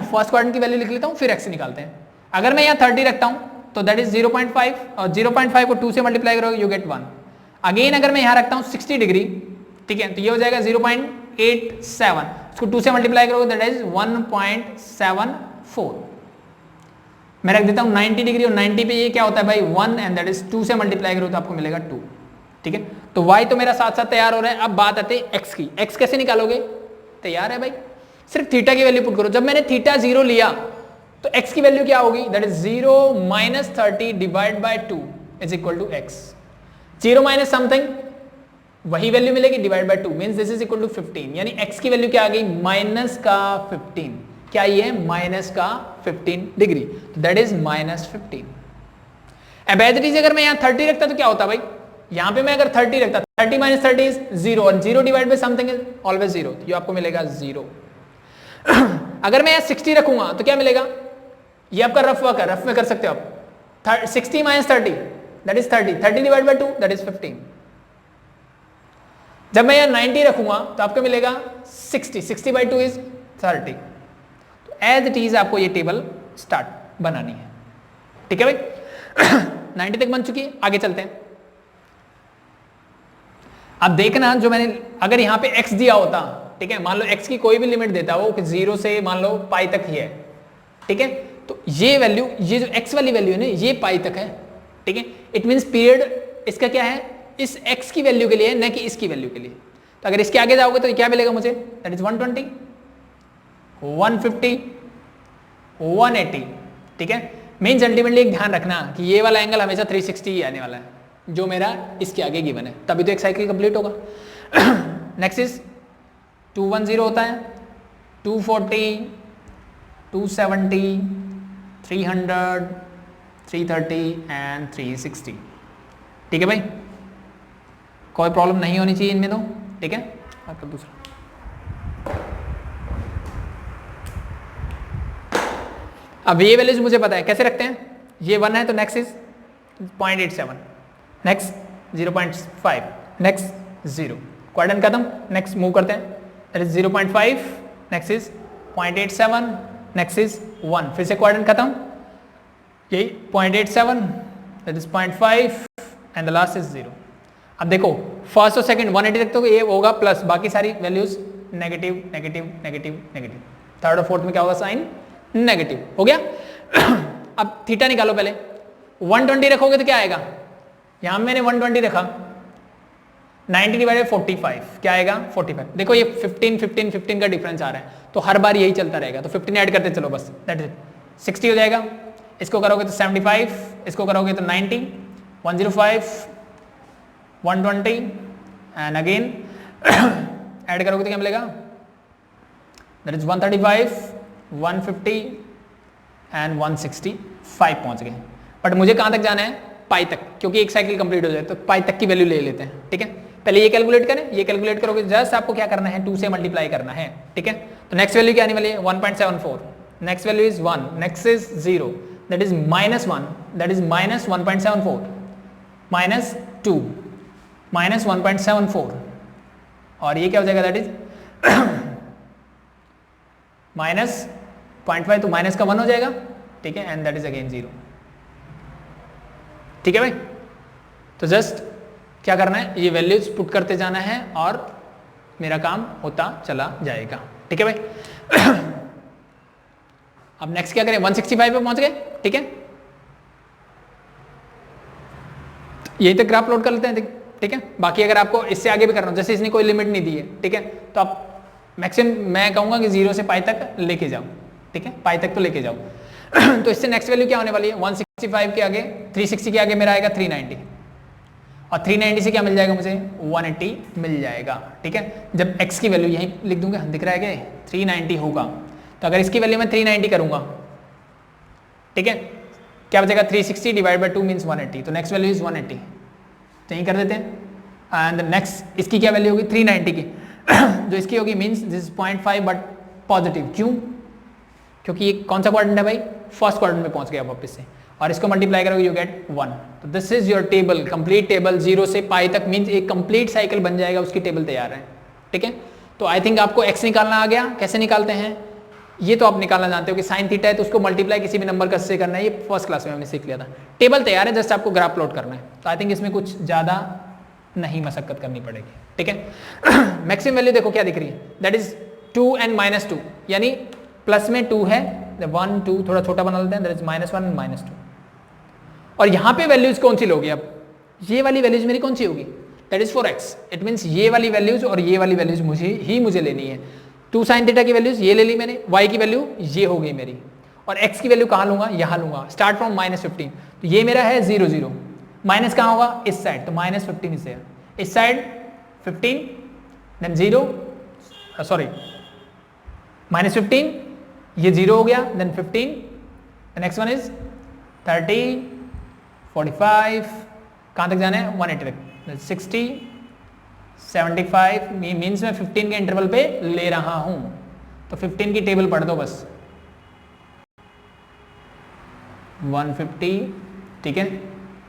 फर्स्ट क्वाड्रेंट की वैल्यू लिख लेता हूं, फिर x निकालते हैं। अगर मैं यहाँ 30 रखता हूं तो दैट इज 0.5, और 0.5 को 2 से मल्टीप्लाई करोगे यू गेट 1। अगेन अगर मैं यहाँ रखता हूं 60 डिग्री, ठीक है, तो ये हो जाएगा 0.87, इसको 2 से मल्टीप्लाई करोगे दैट इज 1.74। मैं रख देता हूं 90 डिग्री, और 90 पे ये क्या होता है भाई 1, एंड दैट इज 2 से मल्टीप्लाई करो तो आपको मिलेगा 2। ठीक है, तो y तो मेरा साथ साथ तैयार हो रहा है। अब बात आती है x की। x कैसे निकालोगे? तैयार है भाई, सिर्फ थीटा की वैल्यू पुट करो। जब मैंने थीटा 0 लिया तो x की वैल्यू क्या होगी? That is 0 minus 30 divide by 2 is equal to x। 0 minus something, वही वैल्यू मिलेगी, divide by 2 means this is equal to 15। यानी x की वैल्यू क्या आ गई? माइनस का 15। क्या ये? माइनस का 15 डिग्री, दैट इज माइनस 15। अब एज इट इज अगर मैं यहाँ 30 रखता तो क्या होता भाई? यहां पे मैं अगर 30 रखता, 30 माइनस 30 इज 0, और 0 divide by something is always 0, ये आपको मिलेगा 0। अगर मैं यहाँ 60 रखूंगा तो क्या मिलेगा? ये आपका रफ वर्क है, रफ में कर सकते हो आप। 60 minus 30 that is 30, 30 divide by 2 that is 15। जब मैं यहाँ 90 रखूंगा तो आपको मिलेगा 60, 60 बाई 2 इज 30। तो एज इट इज आपको ये टेबल स्टार्ट बनानी है। ठीक है भाई। 90 तक बन चुकी है, आगे चलते हैं। अब देखना, जो मैंने अगर यहाँ पे x दिया होता, ठीक है, मान लो x की कोई भी लिमिट देता वो 0 से मान लो पाई तक ही है, ठीक है, तो ये वैल्यू, ये जो x वाली वैल्यू है ना, ये पाई तक है। ठीक है, इट मींस पीरियड इसका क्या है? इस x की वैल्यू के लिए, न कि इसकी वैल्यू के लिए। तो अगर इसके आगे जाओगे तो क्या मिलेगा मुझे? That is 120, 150, 180। ठीक है, मीन्स अल्टीमेटली एक ध्यान रखना कि ये वाला एंगल हमेशा 360 ही आने वाला है, जो मेरा इसके आगे गिवन है, तभी तो एक साइकिल कंप्लीट होगा। नेक्स्ट इज 210 होता है, 240, 270, 300, 330 एंड 360। ठीक है भाई, कोई प्रॉब्लम नहीं होनी चाहिए इनमें तो। ठीक है, आपका दूसरा अब ये वैल्यूज मुझे पता है कैसे रखते हैं। ये 1 है तो next is 0.87, next 0.5, next 0, quadrant खत्म, नेक्स्ट मूव करते हैं, that is 0.5, next is 0.87, next is 1, फिर से क्वाड्रेंट खत्म, यही 0.87, that is 0.5 and the last is 0। अब देखो फर्स्ट और सेकंड 180 तक तो ये होगा प्लस, बाकी सारी values negative negative negative negative, third और फोर्थ में क्या होगा? साइन नेगेटिव हो गया। अब थीटा निकालो पहले। 120 रखोगे तो क्या आएगा? यहां मैंने 120 रखा, 90 डिवाइडेड 45 क्या आएगा? 45। देखो ये 15 15 15 का डिफरेंस आ रहा है, तो हर बार यही चलता रहेगा, तो 15 ऐड करते चलो बस, दैट इज 60 हो जाएगा। इसको करोगे तो 75, इसको करोगे तो 90, 105, 120 एंड अगेन ऐड करोगे तो क्या मिलेगा? दैट इज 135, 150 एंड 165 पहुंच गए। बट मुझे कहां तक जाना है? पाई तक, क्योंकि एक साइकिल कंप्लीट हो जाए तो पाई तक की वैल्यू ले लेते हैं। ठीक है, पहले ये कैलकुलेट करें, ये कैलकुलेट करोगे जस्ट आपको क्या करना है? 2 से मल्टीप्लाई करना है। ठीक है, तो नेक्स्ट वैल्यू क्या आने वाली है? 1.74, next value is 1, next is 0, that is -1, that is -1.74, -2, -1.74, और ये क्या हो जाएगा? दैट इज -0.5, तो माइनस का 1 हो जाएगा। ठीक है, एंड दैट इज अगेन 0। ठीक है भाई, तो जस्ट क्या करना है? ये वैल्यूज पुट करते जाना है और मेरा काम होता चला जाएगा। ठीक है भाई। अब नेक्स्ट क्या करें? 165 पे पहुंच गए। ठीक है, यही तक ग्राफ लोड कर लेते हैं। ठीक है, बाकी अगर आपको इससे आगे भी करना हो, जैसे इसने कोई लिमिट नहीं दी है, ठीक है, तो आप मैक्सिमम मैं कहूंगा कि 0 से पाई तक लेके जाओ। ठीक है, पाई तक तो लेके जाओ। तो इससे नेक्स्ट वैल्यू क्या होने वाली है? 165 के आगे, 360 के आगे मेरा आएगा 390, और 390 से क्या मिल जाएगा मुझे? 180 मिल जाएगा। ठीक है, जब x की वैल्यू यहीं लिख दूंगा, दिख रहा है क्या? 390 होगा, तो अगर इसकी वैल्यू मैं 390 करूंगा, ठीक है, क्या बचेगा? 360 डिवाइड बाई 2 मीन्स 180, तो नेक्स्ट वैल्यू इज 180, तो यहीं कर देते हैं। एंड नेक्स्ट इसकी क्या वैल्यू होगी? 390 की जो इसकी होगी means this is 0.5 but positive. क्यों? क्योंकि ये कौन सा क्वाड्रेंट है भाई? फर्स्ट क्वाड्रेंट में पहुंच गया वापस से, और इसको मल्टीप्लाई करोगे यू गेट 1। तो this is your table, complete table 0 से पाई तक, मीन्स एक कंप्लीट साइकिल बन जाएगा, उसकी टेबल तैयार है। ठीक है, तो आई थिंक आपको x निकालना आ गया। कैसे निकालते हैं? ये तो आप निकालना जानते हो कि साइन थीटा है तो उसको मल्टीप्लाई किसी भी नंबर का से करना है, ये फर्स्ट क्लास में हमने सीख लिया था। टेबल तैयार है, जस्ट आपको ग्राफ प्लॉट करना है, तो आई थिंक इसमें कुछ ज़्यादा नहीं मशक्कत करनी पड़ेगी, ठीक है। मैक्सिमम वैल्यू देखो क्या दिख रही है, दैट इज 2 - 2, यानी प्लस में 2 है, 1 2 थोड़ा छोटा बना लेते हैं, दैट इज -1 -2। और यहाँ पे वैल्यूज कौन सी लोगे, अब ये वाली वैल्यूज मेरी कौन सी होगी, that is 4x। It means ये वाली वैल्यूज और ये वाली वैल्यूज मुझे लेनी है। 2 sin थीटा की वैल्यूज ये ले ली मैंने, y की वैल्यू ये हो गई मेरी, और x की वैल्यू कहाँ लूंगा, यहाँ लूंगा, स्टार्ट फ्रॉम -15। तो ये मेरा है 0 0, माइनस कहाँ होगा, इस साइड, तो -15 इससे, इस साइड 15, देन 0, सॉरी -15, ये 0 हो गया, then 15, the next one is 30, 45, कहाँ तक जाना है, 180 तक, 60, 75, मीन्स मैं 15 के इंटरवल पे ले रहा हूं, तो 15 की टेबल पढ़ दो बस, 150, ठीक है,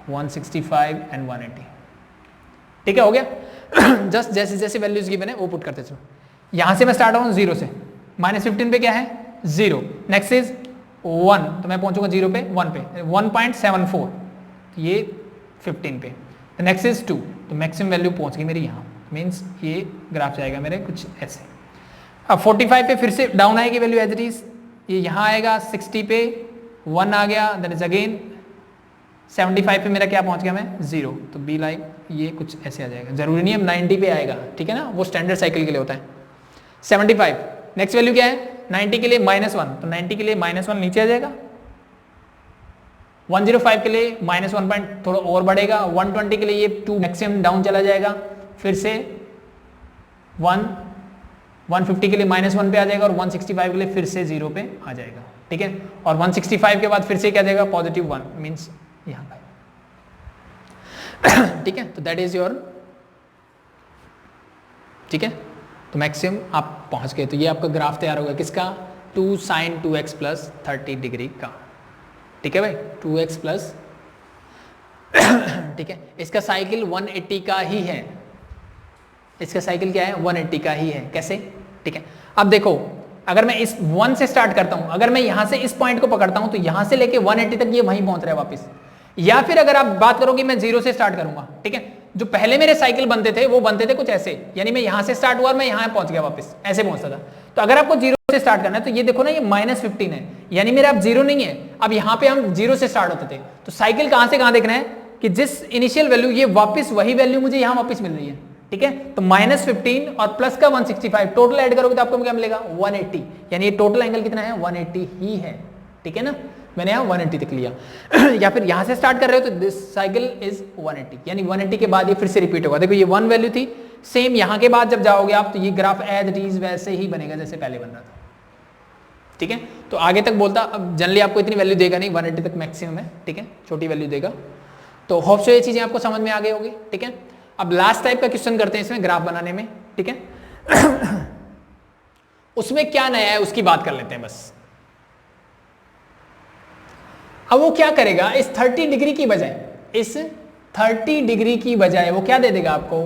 165 एंड 180, ठीक है, हो गया। जस्ट जैसे जैसे वैल्यूज गिवन है वो पुट करते चलो। यहां से मैं स्टार्ट हूं 0 से, -15 पे क्या है 0, नेक्स्ट इज 1, तो मैं पहुंचूंगा 0 पे 1 पे 1.74, ये 15 पे, नेक्स्ट इज 2, तो मैक्सिमम वैल्यू पहुंच गई मेरी यहाँ, मीन्स ये ग्राफ जाएगा मेरे कुछ ऐसे। अब 45 पे फिर से डाउन आएगी वैल्यू एज इट इज, ये यहाँ आएगा, 60 पे 1 आ गया, दैट इज अगेन 75 पे मेरा क्या पहुंच गया मैं 0, तो बी लाइक ये कुछ ऐसे आ जाएगा, जरूरी नहीं है 90 पे आएगा, ठीक है ना, वो स्टैंडर्ड साइकिल के लिए होता है। 75 नेक्स्ट वैल्यू क्या है, 90 के लिए -1, तो 90 के लिए -1 नीचे आ जाएगा, 105 के लिए -1 पॉइंट थोड़ा और बढ़ेगा, 120 के लिए ये 2 मैक्सिमम डाउन चला जाएगा, फिर से 150 के लिए -1 पे आ जाएगा, और 165 के लिए फिर से 0 पे आ जाएगा, ठीक है, और 165 के बाद फिर से क्या जाएगा, +1, मीन्स यहाँ पे, ठीक है, तो दैट इज योर, ठीक है, तो मैक्सिमम आप पहुंच गए। तो ये आपका ग्राफ तैयार होगा किसका, 2 sin 2x + 30 डिग्री का, ठीक है भाई, 2x प्लस, ठीक है, इसका साइकिल 180 का ही है, इसका साइकिल क्या है 180 का ही है, कैसे, ठीक है। अब देखो अगर मैं इस 1 से स्टार्ट करता हूं, अगर मैं यहां से इस पॉइंट को पकड़ता हूं तो यहां से लेके 180 तक ये वहीं पहुंच रहा है वापस, या फिर अगर आप बात करो कि मैं 0 से स्टार्ट करूंगा, ठीक है, जो पहले मेरे साइकिल बनते थे वो बनते थे कुछ ऐसे, यानी मैं यहां से स्टार्ट हुआ और मैं यहां पहुंच गया वापस, ऐसे पहुंचता था। तो अगर आपको 0 से स्टार्ट करना है तो ये देखो ना, ये -15 है, यानी मेरा अब 0 नहीं है, अब यहाँ पे हम 0 से स्टार्ट होते थे, तो साइकिल कहां से कहां देखना है कि जिस इनिशियल वैल्यू, ये वापस वही वैल्यू मुझे यहाँ वापस मिल रही है, ठीक है, तो -15 और प्लस का 165 टोटल ऐड करोगे तो आपको क्या मिलेगा 180, यानी ये टोटल एंगल कितना है 180 ही है, ठीक है ना, मैंने यहाँ 180 तक लिया। या फिर यहाँ से स्टार्ट कर रहे हो तो दिस साइकिल इज 180, यानी 180 के बाद ये फिर से रिपीट होगा। देखो ये 1 वैल्यू थी, सेम यहाँ के बाद जब जाओगे आप तो ये ग्राफ एज इट इज वैसे ही बनेगा जैसे पहले बन रहा था, ठीक है। तो आगे तक बोलता, अब जनरली आपको इतनी वैल्यू देगा नहीं, 180 तक मैक्सिमम है, ठीक है, छोटी वैल्यू देगा। तो होप सो ये चीजें आपको समझ में आ गई होगी, ठीक है। अब लास्ट टाइप का क्वेश्चन करते हैं इसमें ग्राफ बनाने में, ठीक है। उसमें क्या नया है उसकी बात कर लेते हैं बस। अब वो क्या करेगा, इस 30 डिग्री की बजाय, इस 30 डिग्री की बजाय वो क्या दे देगा आपको,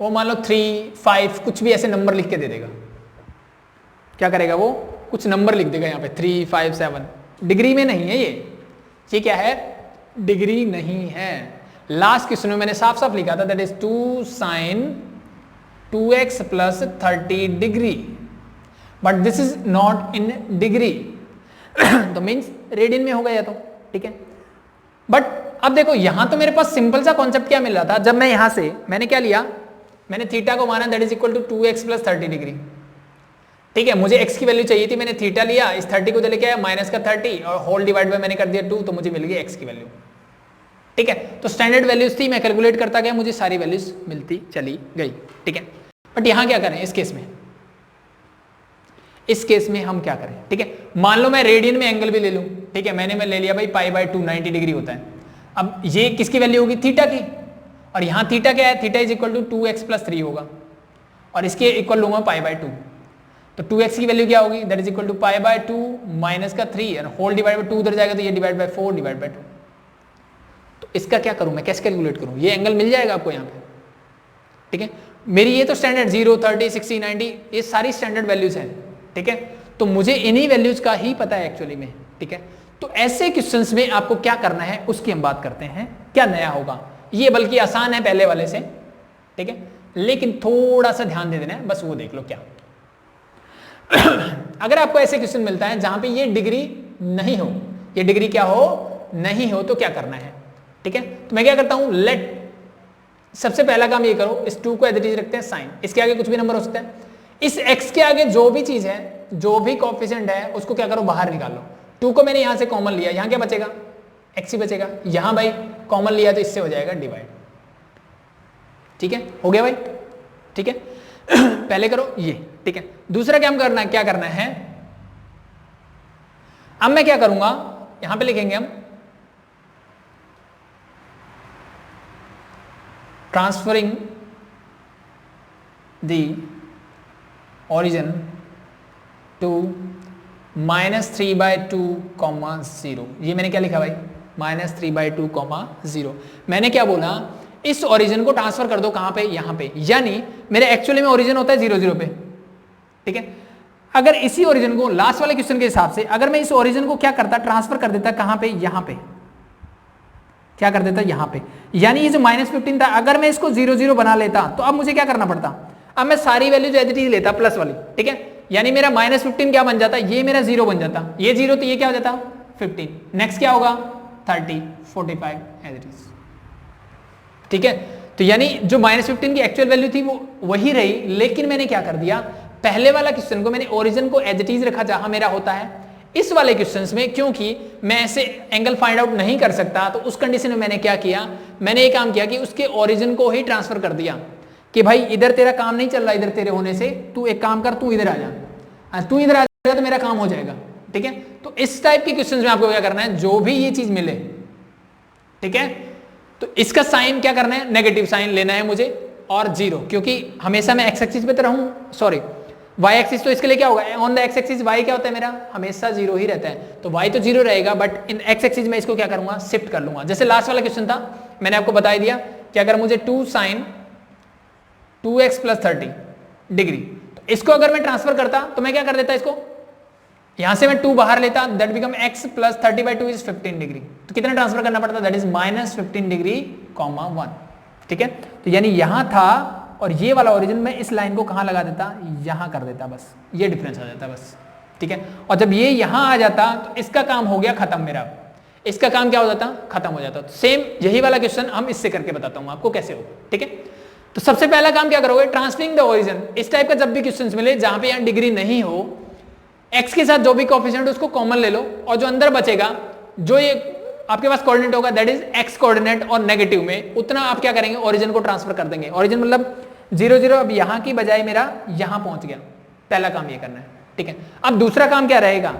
वो मान लो 3 5 कुछ भी ऐसे नंबर लिख के दे देगा। क्या करेगा वो, कुछ नंबर लिख देगा यहाँ पे 3 5 7, डिग्री में नहीं है ये क्या है, डिग्री नहीं है। लास्ट क्वेश्चन में मैंने साफ साफ लिखा था that is 2 sin 2x + 30 degree, but this is not in degree, तो मीन्स रेडियन में होगा या तो, ठीक है। बट अब देखो यहां तो मेरे पास सिंपल सा कॉन्सेप्ट क्या मिल रहा था, जब मैं यहां से मैंने क्या लिया, मैंने थीटा को माना that is equal to 2x + 30 degree, ठीक है। मुझे x की वैल्यू चाहिए थी, मैंने थीटा लिया, इस 30 को लेके आया -30 और होल डिवाइड बाय मैंने कर दिया 2, तो मुझे मिल गई x की वैल्यू, ठीक है। तो स्टैंडर्ड वैल्यूज थी, मैं कैलकुलेट करता गया, मुझे सारी वैल्यूज मिलती चली गई, ठीक है। बट यहां क्या करें इस केस में, इस केस में हम क्या करें, ठीक है। मान लो मैं रेडियन में एंगल भी ले लूं, ठीक है, मैं ले लिया भाई π/2 90 डिग्री होता है। अब ये किसकी वैल्यू होगी, थीटा की, और यहां थीटा क्या है, theta is equal to 2x + 3 होगा, और इसके इक्वल लूंगा π/2, तो 2x की वैल्यू क्या होगी, दैट इज इक्वल टू π/2 -3 और होल डिवाइड बाय 2 उधर जाएगा तो ये डिवाइड बाय 4 डिवाइड बाय 2। तो इसका क्या करूं मैं, कैसे कैलकुलेट करूं, ये एंगल मिल जाएगा आपको यहाँ पे, ठीक है। मेरी ये तो स्टैंडर्ड 0 30 60 90 ये सारी स्टैंडर्ड वैल्यूज हैं, ठीक है। तो मुझे इन्हीं वैल्यूज का ही पता है एक्चुअली में, ठीक है। तो ऐसे क्वेश्चंस में आपको क्या करना है उसकी हम बात करते हैं, क्या नया होगा। ये बल्कि आसान है पहले वाले से, ठीक है, लेकिन थोड़ा सा ध्यान दे देना है, बस वो देख लो क्या। अगर आपको ऐसे क्वेश्चन मिलता है जहां पे ये डिग्री नहीं हो, ये डिग्री क्या हो, नहीं हो, तो क्या करना है, ठीक है। तो मैं क्या करता हूं, लेट, सबसे पहला काम ये करो, इस 2 को एज इट इज रखते हैं साइन, इसके आगे कुछ भी नंबर हो सकता है, इस x के आगे जो भी चीज है, जो भी कोएफिशिएंट है, उसको क्या करो, बाहर निकालो। 2 को मैंने यहां से कॉमन लिया, यहां क्या बचेगा, x ही बचेगा। यहां भाई कॉमन लिया तो इससे हो जाएगा डिवाइड, ठीक है, हो गया भाई, ठीक है। पहले करो ये, ठीक है। दूसरा क्या करना है, क्या करना है, अब मैं क्या करूंगा, यहां पे लिखेंगे हम ट्रांसफरिंग द origin to -3/2, 0। ये मैंने क्या लिखा भाई, -3/2, 0। मैंने क्या बोला, इस ओरिजिन को ट्रांसफर कर दो कहां पे, यहां पे, यानी मेरे एक्चुअली में ओरिजिन होता है 0 0 पे, ठीक है। अगर इसी ओरिजिन को लास्ट वाले क्वेश्चन के हिसाब से अगर मैं इस ओरिजिन को क्या करता, ट्रांसफर कर देता कहां पे, यहां पे, क्या कर देता, यहां पे, यानी ये जो -15 था, अगर मैं इसको 0 0 बना लेता तो अब मुझे क्या करना पड़ता, अब मैं सारी वैल्यू जो एज इट इज लेता प्लस वाली, ठीक है, यानी मेरा -15 क्या बन जाता, ये मेरा 0 बन जाता, ये 0 तो ये क्या हो जाता 15, नेक्स्ट क्या होगा 30, 45 एज इट इज, ठीक है। तो यानी जो -15 की एक्चुअल वैल्यू थी वो वही रही, लेकिन मैंने क्या कर दिया, पहले वाला क्वेश्चन को मैंने ओरिजिन को एज इट इज रखा जहां मेरा होता है। इस वाले क्वेश्चंस में क्योंकि मैं ऐसे एंगल फाइंड आउट नहीं कर सकता, तो उस कंडीशन में मैंने क्या किया, मैंने ये काम किया कि उसके ओरिजिन को ही ट्रांसफर कर दिया कि भाई इधर तेरा काम नहीं चल रहा, इधर तेरे होने से तू एक काम कर, तू इधर आ जा, तू इधर आ जाएगा तो मेरा काम हो जाएगा, ठीक है। तो इस टाइप के क्वेश्चंस में आपको क्या करना है, जो भी ये चीज मिले, ठीक है, तो इसका साइन क्या करना है, नेगेटिव साइन लेना है मुझे, और 0, क्योंकि हमेशा मैं एक्स एक्सिस पे तो रहूं, सॉरी वाई एक्सिस, तो इसके लिए क्या होगा, on the x axis y क्या होता है मेरा, हमेशा 0 ही रहता है, तो वाई तो 0 रहेगा, बट इन एक्स एक्सिस में इसको क्या करूंगा, शिफ्ट कर लूंगा। जैसे लास्ट वाला क्वेश्चन था, मैंने आपको बता दिया कि अगर मुझे 2 sin 2x + 30 डिग्री, तो इसको अगर मैं ट्रांसफर करता तो मैं क्या कर देता, इसको यहां से मैं 2 बाहर लेता, that become x + 30/2 is 15 degree, तो कितना ट्रांसफर करना पड़ता, दैट इज -15 डिग्री, 1, ठीक है। तो यानी यहां था, और ये वाला ओरिजिन में इस लाइन को कहां लगा देता, यहां कर देता, बस ये डिफरेंस आ जाता बस, ठीक है। और जब ये यहां आ जाता तो इसका काम हो गया खत्म, मेरा इसका काम क्या हो जाता, खत्म हो जाता। सेम यही वाला क्वेश्चन हम इससे करके बताता हूं आपको कैसे हो, ठीक है। तो सबसे पहला काम क्या करोगे, ट्रांसफरिंग द ओरिजिन, इस टाइप का जब भी क्वेश्चंस मिले जहां पे यहां डिग्री नहीं हो, x के साथ जो भी कोएफिशिएंट उसको कॉमन ले लो, और जो अंदर बचेगा, जो ये आपके पास कोऑर्डिनेट होगा, दैट इज x कोऑर्डिनेट, और नेगेटिव में उतना आप क्या करेंगे, ओरिजिन को ट्रांसफर कर देंगे। ओरिजिन मतलब 0 0, अब यहां की बजाय मेरा यहां पहुंच गया, पहला काम ये करना है, ठीक है। अब दूसरा काम क्या रहेगा,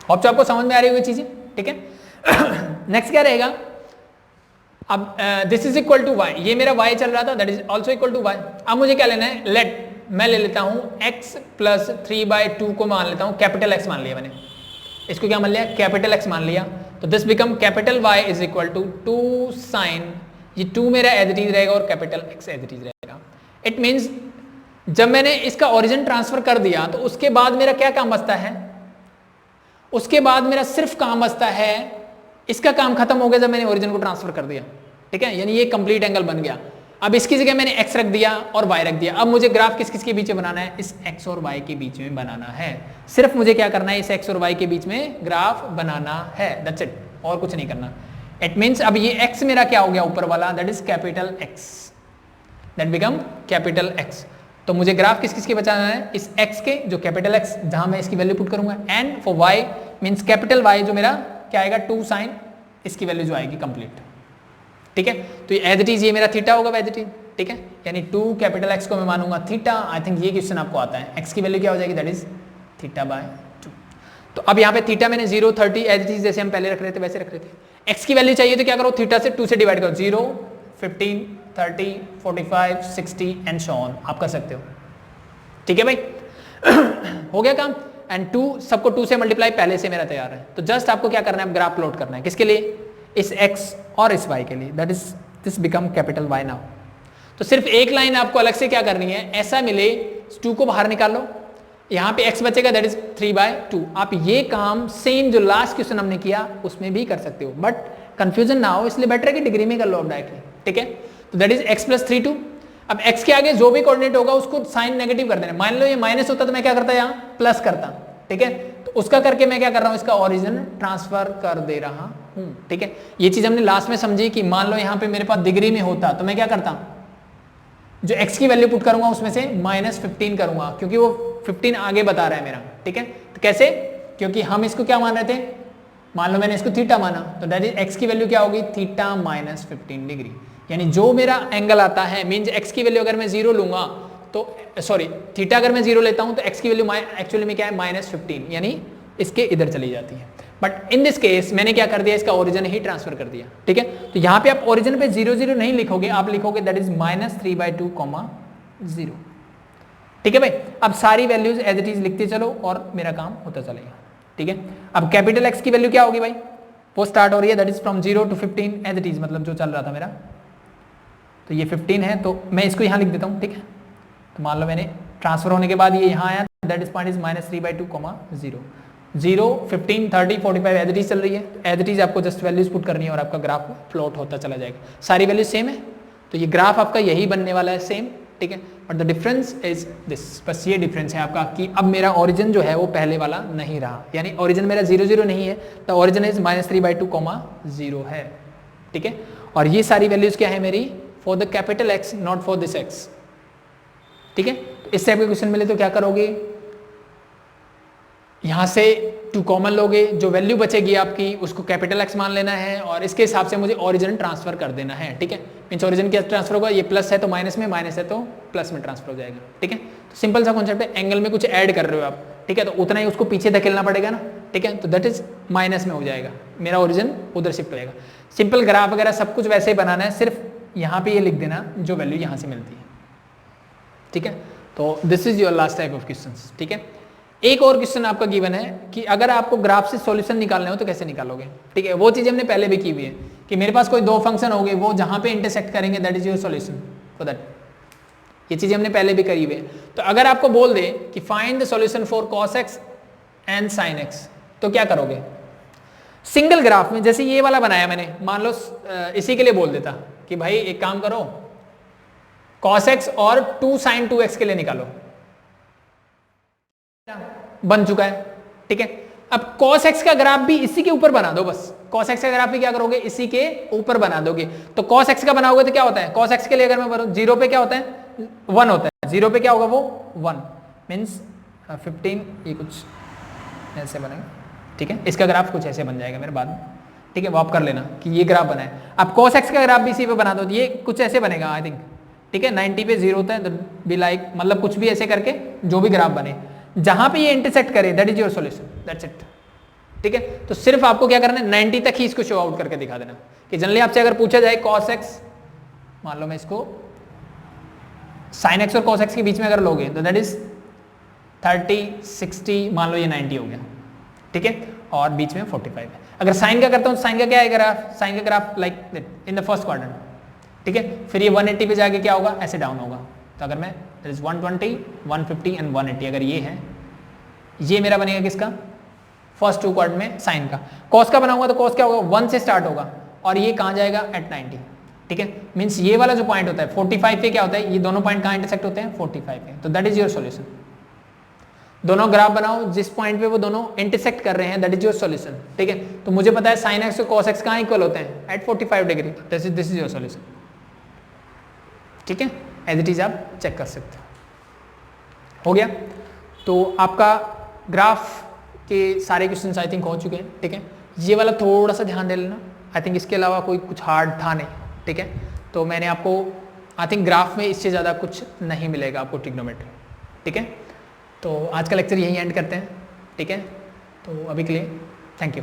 होप आपको समझ में आ रही हुई चीजें, ठीक है। नेक्स्ट क्या रहेगा, अब this is equal to y, ये मेरा y चल रहा था, that is also equal to y. अब मुझे क्या लेना है, लेट, मैं ले लेता हूं x + 3/2 को मान लेता हूं, कैपिटल X मान लिया मैंने, इसको क्या मान लिया, कैपिटल X मान लिया, तो this become capital Y is equal to 2 sin, ये 2 मेरा एज इट इज रहेगा और capital X as it is रहेगा। इट मीन्स जब मैंने इसका ओरिजिन ट्रांसफर कर दिया तो उसके बाद मेरा क्या काम बचता है, उसके बाद मेरा सिर्फ काम बचता है, इसका काम खत्म हो गया जब मैंने ओरिजिन को ट्रांसफर कर दिया, ठीक है, यानी ये कंप्लीट एंगल बन गया। अब इसकी जगह मैंने x रख दिया और y रख दिया। अब मुझे ग्राफ किस किस के बीच में बनाना है, इस x और y के बीच में बनाना है, सिर्फ मुझे क्या करना है, इस x और y के बीच में ग्राफ बनाना है, दैट्स इट, और कुछ नहीं करना। इट मीन्स अब ये x मेरा क्या हो गया ऊपर वाला, that is capital X, that become capital X। तो मुझे ग्राफ किस किस के बचाना है, इस x के, जो कैपिटल X जहां मैं इसकी वैल्यू पुट करूंगा, and for y means capital Y जो मेरा क्या आएगा 2 sin, इसकी वैल्यू जो आएगी कंप्लीट, ठीक है। तो एज इट इज ये मेरा थीटा होगा एज इट इज, ठीक है, यानी 2 कैपिटल X को मैं मानूंगा थीटा। आई थिंक ये क्वेश्चन आपको आता है, x की वैल्यू क्या हो जाएगी, दैट इज θ/2। तो अब यहाँ पे थीटा मैंने 0 30 एज इट इज जैसे हम पहले रख रहे थे वैसे रख रहे थे। x की वैल्यू चाहिए तो क्या करो, थीटा से 2 से डिवाइड करो, 0 15 30 45 60 एंड सो ऑन, आप कर सकते हो, ठीक है भाई। हो गया काम, एंड 2 सबको 2 से मल्टीप्लाई पहले से मेरा तैयार है। तो जस्ट आपको क्या करना है, ग्राफ प्लॉट करना है, किसके लिए, इस x और इस y के लिए, that is this become capital Y now. तो सिर्फ एक लाइन आपको अलग से क्या करनी है, ऐसा मिले 2 को बाहर निकाल लो, यहाँ पे x बचेगा दैट इज 3/2। आप ये काम सेम जो लास्ट क्वेश्चन हमने किया उसमें भी कर सकते हो, बट कंफ्यूजन ना हो इसलिए बेटर है कि डिग्री में कर लो आप डायरेक्टली, ठीक है। तो दैट इज x + 3/2। अब x के आगे जो भी कोऑर्डिनेट होगा उसको साइन नेगेटिव कर देना। मान लो ये माइनस होता तो मैं क्या करता, यहाँ प्लस करता, ठीक है। तो उसका करके मैं क्या कर रहा हूँ, इसका ओरिजिन ट्रांसफर कर दे रहा हूँ, ठीक है। ये चीज हमने लास्ट में समझी कि मान लो यहाँ पे मेरे पास डिग्री में होता तो मैं क्या करता, जो x की वैल्यू पुट करूंगा उसमें से -15 करूंगा, क्योंकि वो 15 आगे बता रहा है मेरा, ठीक है। तो कैसे, क्योंकि हम इसको क्या मान रहे थे, मान लो मैंने इसको थीटा माना, तो दैट इज x की वैल्यू क्या होगी, थीटा -15 डिग्री। यानी जो मेरा एंगल आता है, मीन्स x की वैल्यू अगर मैं 0 लूंगा तो सॉरी थीटा अगर मैं 0 लेता हूं तो x की वैल्यू एक्चुअली में क्या है, -15, यानी इसके इधर चली जाती है। बट इन दिस केस मैंने क्या कर दिया, इसका ओरिजिन ही ट्रांसफर कर दिया, ठीक है। तो यहाँ पे आप ओरिजिन पे 0 0 नहीं लिखोगे, आप लिखोगे दैट इज -3/2, 0, ठीक है भाई। अब सारी वैल्यूज एज इट इज लिखते चलो और मेरा काम होता चलेगा, ठीक है। अब कैपिटल X की वैल्यू क्या होगी भाई, वो स्टार्ट हो रही है that is from 0 to 15 as it is, मतलब जो चल रहा था मेरा, तो ये 15 है तो मैं इसको यहाँ लिख देता हूँ, ठीक है। तो मान लो मैंने ट्रांसफर होने के बाद ये यहाँ आया, that is point is -3/2, 0, 0, 15, 30, 45 as it is चल रही है। एज इट इज आपको जस्ट वैल्यूज पुट करनी है और आपका ग्राफ प्लॉट होता चला जाएगा। सारी वैल्यूज सेम है तो ये ग्राफ आपका यही बनने वाला है सेम, ठीक है। But the difference is this, बस ये डिफरेंस है आपका कि अब मेरा ओरिजिन जो है वो पहले वाला नहीं रहा, यानी ओरिजिन मेरा 0 0 नहीं है, द ओरिजिन इज -3/2, 0 है, ठीक है। और ये सारी वैल्यूज क्या है मेरी, for the capital X, not for this X, ठीक है। इस टाइप के क्वेश्चन मिले तो क्या करोगे, यहां से 2 कॉमन लोगे, जो वैल्यू बचेगी आपकी उसको कैपिटल X मान लेना है और इसके हिसाब से मुझे ओरिजिन ट्रांसफर कर देना है, ठीक है। मीन्स ओरिजिन क्या ट्रांसफर होगा, ये प्लस है तो माइनस में, माइनस है तो प्लस में ट्रांसफर हो जाएगा, ठीक है। तो सिंपल सा कॉन्सेप्ट है, एंगल में कुछ ऐड कर रहे हो आप, ठीक है, तो उतना ही उसको पीछे धकेलना पड़ेगा ना, ठीक है। तो दैट इज माइनस में हो जाएगा, मेरा ओरिजिन उधर शिफ्ट हो जाएगा। सिंपल ग्राफ वगैरह सब कुछ वैसे ही बनाना है, सिर्फ यहाँ पे ये लिख देना जो वैल्यू यहाँ से मिलती है, ठीक है। तो this is your last type of questions, ठीक है। एक और क्वेश्चन आपका गिवन है कि अगर आपको ग्राफ से सॉल्यूशन निकालना हो तो कैसे निकालोगे, ठीक है। वो चीज हमने पहले भी की हुई है कि मेरे पास कोई 2 फंक्शन हो गए, वो जहां पे इंटरसेक्ट करेंगे that is your solution for that. ये चीजें हमने पहले भी करी हुई है। तो अगर आपको बोल दे कि find the solution for cos x and sin x, तो क्या करोगे, सिंगल ग्राफ में जैसे ये वाला बनाया मैंने, मान लो इसी के लिए बोल देता कि भाई एक काम करो cos x और 2 sin 2x के लिए निकालो, बन चुका है, ठीक है। अब cos x का ग्राफ भी इसी के ऊपर बना दो, बस cos x का ग्राफ भी क्या करोगे, इसी के ऊपर बना दोगे। तो cos x का बनाओगे तो क्या होता है, cos x के लिए अगर मैं बोलूं 0 पे क्या होता है, 1 होता है, 0 पे क्या होगा वो 1, मीन्स 15, ये कुछ ऐसे बनेगा, ठीक है। इसका ग्राफ कुछ ऐसे बन जाएगा मेरे बाद में, ठीक है, वो आप कर लेना कि ये ग्राफ बना है। अब cos x का ग्राफ भी इसी पे बना दो, ये कुछ ऐसे बनेगा आई थिंक, ठीक है। 90 पे 0 होता है, बी लाइक, मतलब कुछ भी ऐसे करके जो भी ग्राफ बने जहां पे ये इंटरसेक्ट करे that is your solution, that's it, ठीक है। तो सिर्फ आपको क्या करना है, 90 तक ही इसको शो आउट करके दिखा देना कि जनरली आपसे अगर पूछा जाए cos x, मान लो मैं इसको sin x और cos x के बीच में अगर लोगे तो दैट इज 30, 60, मान लो ये 90 हो गया, ठीक है, और बीच में 45 है। अगर साइन का करता हूँ, साइन का क्या है ग्राफ, साइन का graph like in the first quadrant, ठीक है। फिर ये 180 पे जाके क्या होगा, ऐसे डाउन होगा। तो अगर मैं दैट इज 120, 150 एंड 180, अगर ये है, ये मेरा बनेगा किसका, फर्स्ट 2 क्वाड्रेंट में साइन का। कॉस का बनाऊंगा तो कॉस क्या होगा, 1 से स्टार्ट होगा और ये कहाँ जाएगा, एट 90, ठीक है। मीन्स ये वाला जो पॉइंट होता है 45 पे क्या होता है, ये दोनों पॉइंट कहाँ इंटरसेक्ट होते हैं, 45 पे। तो दैट इज योर सॉल्यूशन। दोनों ग्राफ बनाओ जिस पॉइंट पे वो दोनों इंटरसेक्ट कर रहे हैं, दैट इज योर सॉल्यूशन, ठीक है। तो मुझे पता है साइन एक्स और कॉस एक्स कहाँ इक्वल होते हैं, at 45 degree, this is your solution, ठीक है। एज इट इज आप चेक कर सकते हो गया। तो आपका ग्राफ के सारे क्वेश्चन आई थिंक हो चुके हैं, ठीक है। ये वाला थोड़ा सा ध्यान दे लेना, आई थिंक इसके अलावा कोई कुछ हार्ड था नहीं, ठीक है। तो मैंने आपको आई थिंक ग्राफ में इससे ज़्यादा कुछ नहीं मिलेगा आपको ट्रिग्नोमेट्री, ठीक है। तो आज का लेक्चर यहीं एंड करते हैं, ठीक है। तो अभी के लिए थैंक यू।